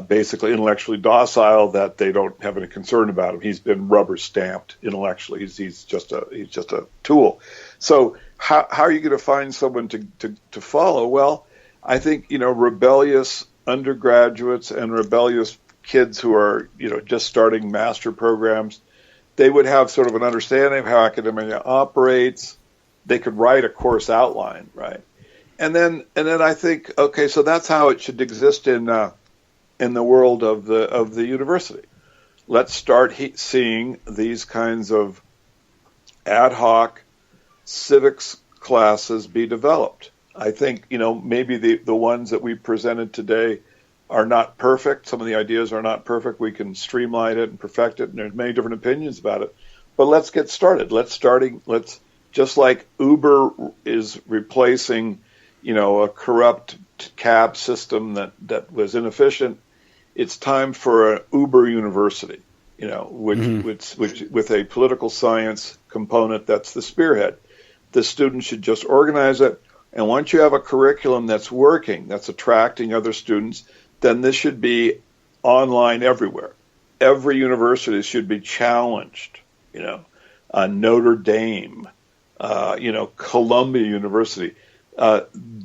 basically intellectually docile that they don't have any concern about him. He's been rubber stamped intellectually. He's just a tool. So how are you going to find someone to follow? Well, I think rebellious undergraduates and rebellious kids who are just starting master programs, they would have sort of an understanding of how academia operates. they could write a course outline, right? And then I think, okay, so that's how it should exist in the world of the university. Let's start seeing these kinds of ad hoc civics classes be developed. I think, maybe the ones that we presented today are not perfect. Some of the ideas are not perfect. We can streamline it and perfect it, and there's many different opinions about it. But let's get started. Let's just like Uber is replacing, a corrupt cab system that was inefficient. It's time for an Uber University, which with a political science component that's the spearhead. The students should just organize it, and once you have a curriculum that's working, that's attracting other students, then this should be online everywhere. Every university should be challenged, Notre Dame, Columbia University,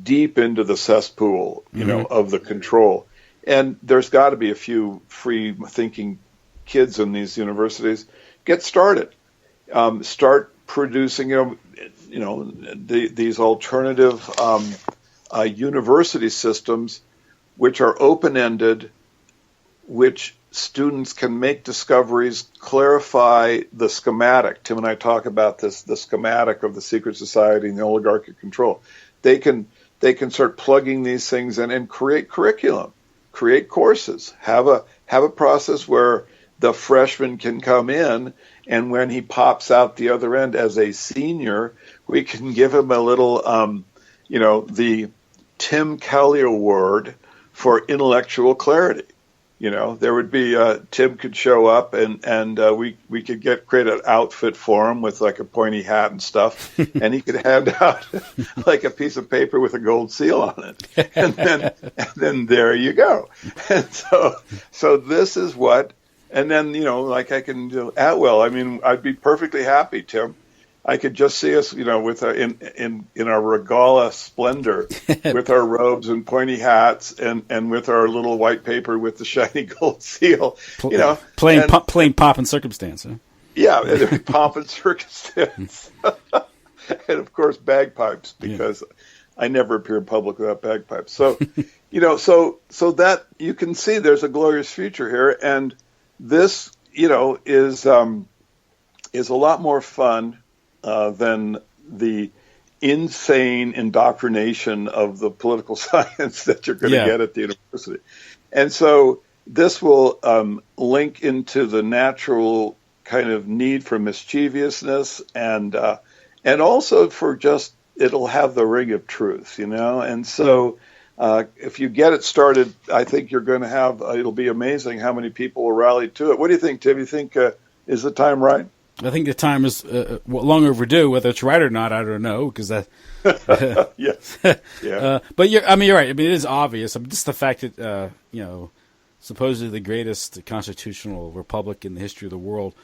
deep into the cesspool, of the control. And there's got to be a few free-thinking kids in these universities. Get started. Start producing, these alternative university systems, which are open-ended, which students can make discoveries, clarify the schematic. Tim and I talk about this, the schematic of the secret society and the oligarchic control. They can start plugging these things in and create curriculum, create courses, have a process where the freshman can come in, and when he pops out the other end as a senior, we can give him a little, the Tim Kelly Award for intellectual clarity. There would be Tim could show up and we could create an outfit for him with like a pointy hat and stuff, and he could hand out like a piece of paper with a gold seal on it, and then there you go. And so this is what, and then like I can do Atwell. I mean, I'd be perfectly happy, Tim. I could just see us, with in our regala splendor, with our robes and pointy hats, and with our little white paper with the shiny gold seal, playing pomp and circumstance. Huh? Yeah, pomp and circumstance, and of course bagpipes, because I never appear in public without bagpipes. So, so that you can see there's a glorious future here, and this, is a lot more fun than the insane indoctrination of the political science that you're going to get at the university. And so this will link into the natural kind of need for mischievousness and also for just, it'll have the ring of truth, And so if you get it started, I think you're going to have, it'll be amazing how many people will rally to it. What do you think, Tim? You think, is the time right? I think the time is long overdue. Whether it's right or not, I don't know, because that. Yes. Yeah. But you're right. I mean, it is obvious. I mean, just the fact that supposedly the greatest constitutional republic in the history of the world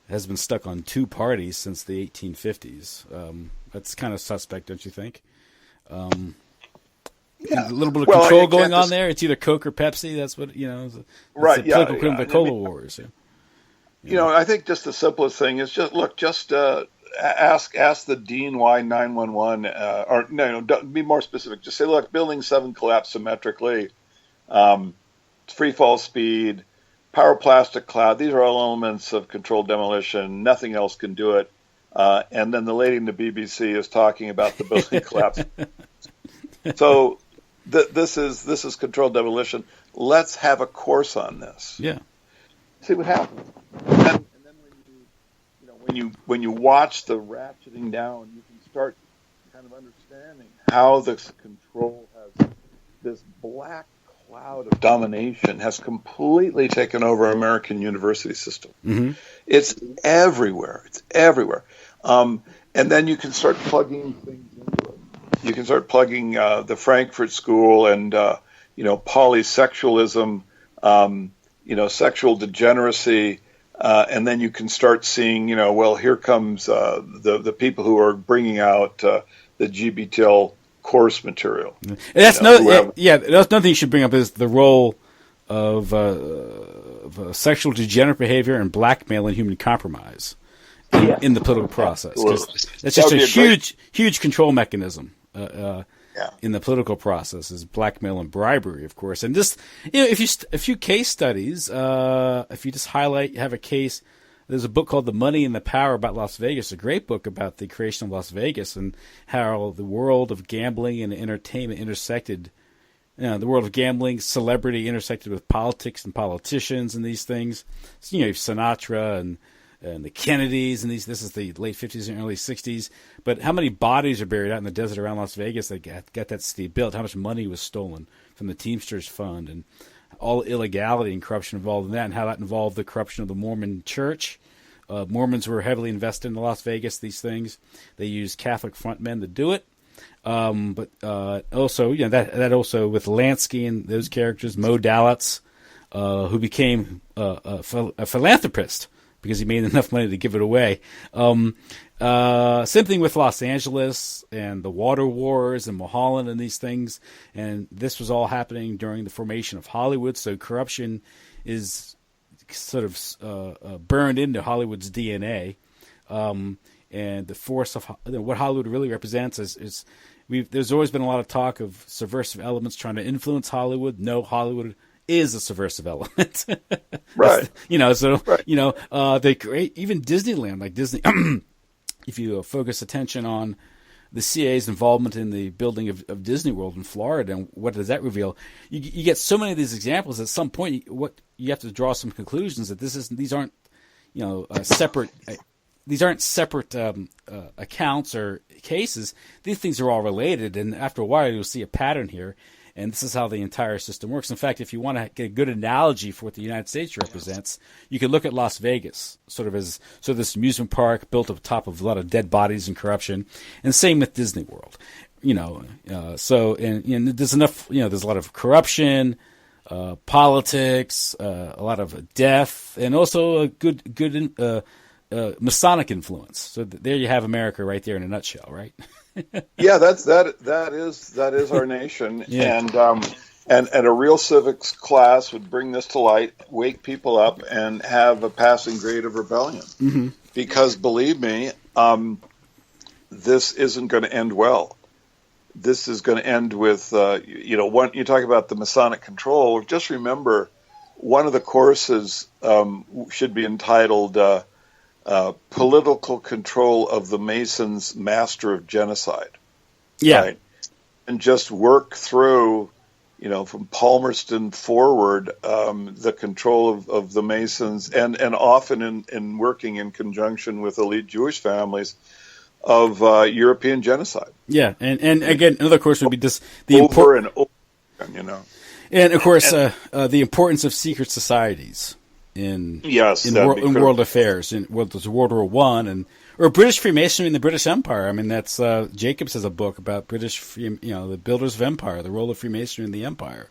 has been stuck on two parties since the 1850s. That's kind of suspect, don't you think? A little bit of control going on there. It's either Coke or Pepsi. That's what it's right. The political equivalent of the Cola Wars. I think just the simplest thing is just ask the dean why 911 or don't be more specific. Just say, look, building 7 collapsed symmetrically, free fall speed, pyroclastic cloud. These are all elements of controlled demolition. Nothing else can do it. And then the lady in the BBC is talking about the building collapse. So this is controlled demolition. Let's have a course on this. Yeah. See what happens. And then when you watch the ratcheting down, you can start kind of understanding how this control has, this black cloud of domination has completely taken over our American university system. Mm-hmm. It's everywhere. And then you can start plugging things into it. You can start plugging the Frankfurt School and polysexualism, sexual degeneracy, and then you can start seeing, here comes the people who are bringing out the GBTL course material. And that's that's another thing you should bring up is the role of sexual degenerate behavior and blackmail and human compromise. in the political process, because Absolutely. that's That just would a be a great. huge control mechanism Yeah. in the political process, is blackmail and bribery, of course. And just, if you a few case studies, if you just have a case. There's a book called The Money and the Power about Las Vegas, a great book about the creation of Las Vegas and how the world of gambling and entertainment intersected. The world of gambling, celebrity intersected with politics and politicians and these things. So, you have Sinatra and the Kennedys and these. This is the late 50s and early 60s. But how many bodies are buried out in the desert around Las Vegas that got that city built? How much money was stolen from the Teamsters Fund, and all illegality and corruption involved in that, and how that involved the corruption of the Mormon Church. Mormons were heavily invested in Las Vegas, these things. They used Catholic frontmen to do it. But also, that also with Lansky and those characters, Mo Dalitz, who became a philanthropist because he made enough money to give it away. Same thing with Los Angeles and the water wars and Mulholland and these things. And this was all happening during the formation of Hollywood. So corruption is sort of burned into Hollywood's DNA. And the force of what Hollywood really represents is there's always been a lot of talk of subversive elements trying to influence Hollywood. No, Hollywood is a subversive element. Right. Right. They create even Disneyland, like Disney. If you focus attention on the CIA's involvement in the building of Disney World in Florida, and what does that reveal? You get so many of these examples. At some point, you have to draw some conclusions that these aren't separate. These aren't separate accounts or cases. These things are all related, and after a while, you'll see a pattern here. And this is how the entire system works. In fact, if you want to get a good analogy for what the United States represents, you could look at Las Vegas, sort of as this amusement park built on top of a lot of dead bodies and corruption, and same with Disney World. And there's enough. There's a lot of corruption, politics, a lot of death, and also a good Masonic influence. So there you have America right there in a nutshell, right? Yeah, that is our nation. Yeah. And a real civics class would bring this to light, wake people up, and have a passing grade of rebellion. Mm-hmm. Because believe me, this isn't going to end well. This is going to end with you talk about the Masonic control. Just remember, one of the courses should be entitled Political Control of the Masons, Master of Genocide. Yeah. Right? And just work through, from Palmerston forward, the control of the Masons, and often in working in conjunction with elite Jewish families of European genocide. Yeah, and again, another course would be just over and over again, And of course, the importance of secret societies in world affairs. There's World War I or British Freemasonry in the British Empire. I mean, that's Jacobs has a book about the builders of empire, the role of Freemasonry in the empire,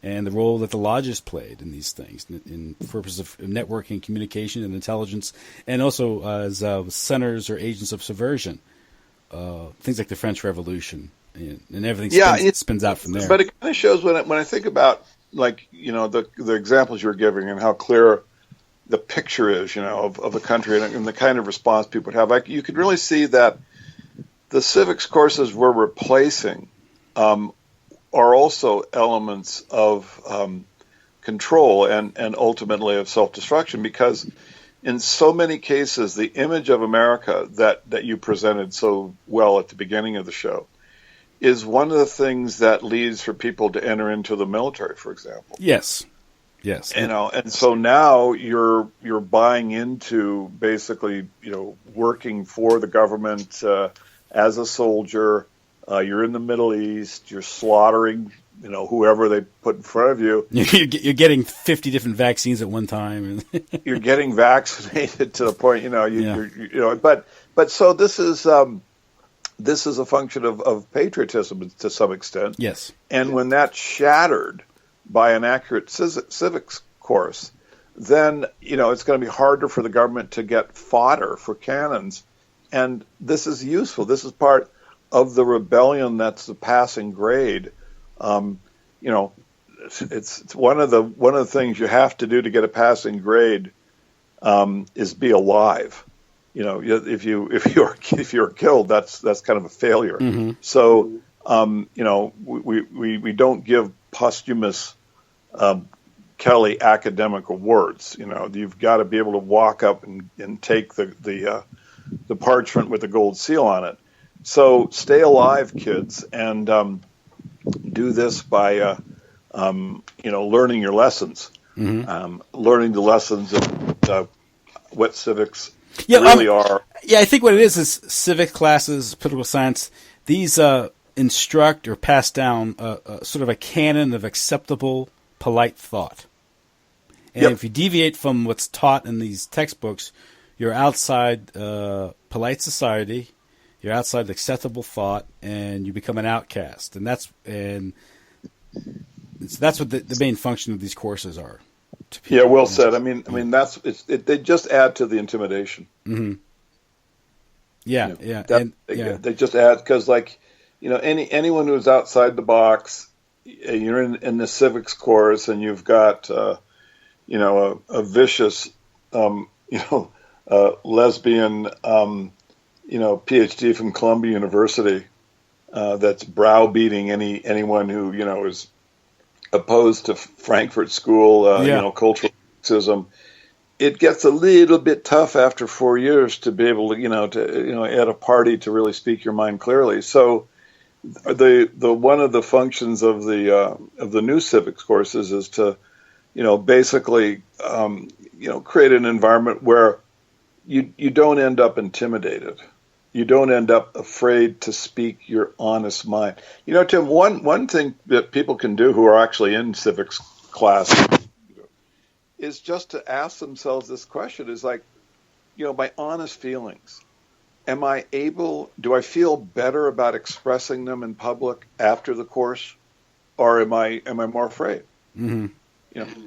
and the role that the lodges played in these things, in purpose of networking, communication, and intelligence, and also as centers or agents of subversion. Things like the French Revolution and everything spins out from there. But it kind of shows when I think about the examples you were giving and how clear the picture is, of the country and the kind of response people would have. You could really see that the civics courses we're replacing are also elements of control and ultimately of self-destruction, because in so many cases, the image of America that you presented so well at the beginning of the show is one of the things that leads for people to enter into the military, for example. Yes. And so now you're buying into basically, working for the government as a soldier. You're in the Middle East. You're slaughtering, whoever they put in front of you. You're getting 50 different vaccines at one time. You're getting vaccinated to the point, But so this is a function of patriotism to some extent. Yes. And when that's shattered by an accurate civics course, then, it's going to be harder for the government to get fodder for cannons. And this is useful. This is part of the rebellion that's the passing grade. It's one of the things you have to do to get a passing grade is be alive. if you're killed, that's kind of a failure. Mm-hmm. So we don't give posthumous Kelly academic awards. You've got to be able to walk up and take the parchment with the gold seal on it. So stay alive, kids, and do this by learning your lessons, learning the lessons of what civics really are. Yeah, I think what it is civic classes, political science. These instruct or pass down sort of a canon of acceptable, polite thought. And if you deviate from what's taught in these textbooks, you're outside polite society, you're outside acceptable thought, and you become an outcast. And that's what the main function of these courses are. Yeah, well said. I mean, they just add to the intimidation. Mm-hmm. Yeah, They just add because, anyone who's outside the box, you're in the civics course, and you've got a vicious, lesbian, PhD from Columbia University that's browbeating anyone who is opposed to Frankfurt School, cultural Marxism. It gets a little bit tough after 4 years to be able to at a party to really speak your mind clearly. So the one of the functions of the new civics courses is to basically create an environment where you don't end up intimidated. You don't end up afraid to speak your honest mind. Tim, one thing that people can do who are actually in civics class is just to ask themselves this question: is my honest feelings. Do I feel better about expressing them in public after the course, or am I more afraid? Mm-hmm.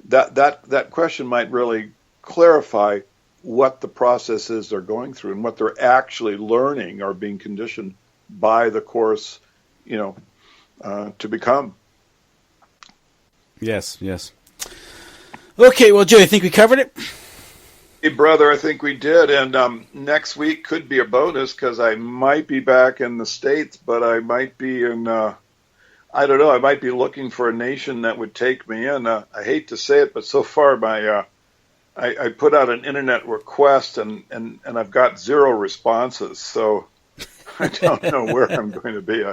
That question might really clarify what the process is they're going through and what they're actually learning or being conditioned by the course, to become. Yes. Okay, well, Joe, I think we covered it. Hey, brother, I think we did. And next week could be a bonus because I might be back in the States, but I might be in, I don't know, I might be looking for a nation that would take me in. I hate to say it, but so far I put out an internet request and I've got 0 responses. So I don't know where I'm going to be.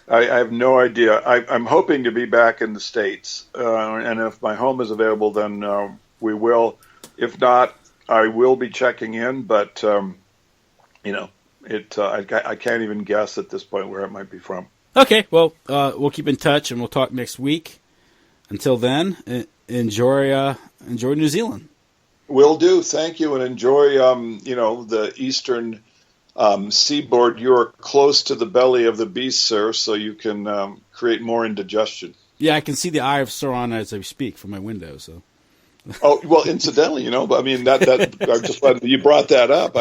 I have no idea. I'm hoping to be back in the States. And if my home is available, then we will. If not, I will be checking in. But, I can't even guess at this point where it might be from. Okay, well, we'll keep in touch and we'll talk next week. Until then, enjoy New Zealand. Will do. Thank you, and enjoy. The eastern seaboard. You're close to the belly of the beast, sir, so you can create more indigestion. Yeah, I can see the Eye of Sauron as I speak from my window. So. Oh well, incidentally, that I just glad you brought that up.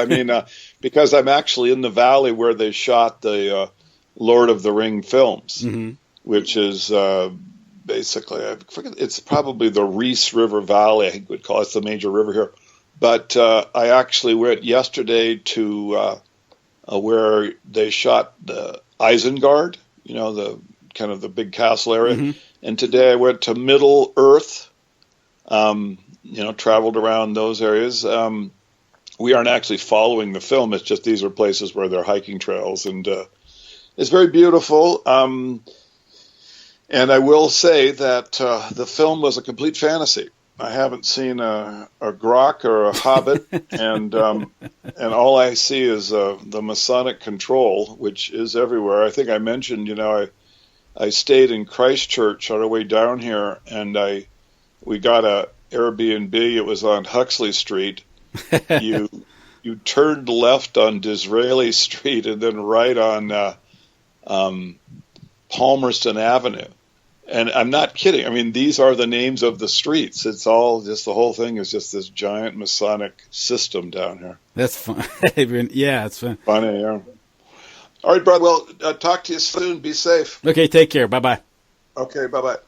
Because I'm actually in the valley where they shot the Lord of the Ring films, mm-hmm. which is. Basically, I forget, it's probably the Reese River Valley, I think we'd call it. It's the major river here. But I actually went yesterday to where they shot the Isengard, the kind of the big castle area. Mm-hmm. And today I went to Middle Earth, traveled around those areas. We aren't actually following the film. It's just these are places where there are hiking trails. And it's very beautiful. And I will say that the film was a complete fantasy. I haven't seen a grok or a hobbit, and all I see is the Masonic control, which is everywhere. I think I mentioned, I stayed in Christchurch on our way down here, and we got a Airbnb. It was on Huxley Street. You turned left on Disraeli Street, and then right on Palmerston Avenue. And I'm not kidding. These are the names of the streets. It's all just, the whole thing is just this giant Masonic system down here. That's fun. Yeah, it's fun. Funny, yeah. All right, Brad. Well, talk to you soon. Be safe. Okay, take care. Bye-bye. Okay, bye-bye.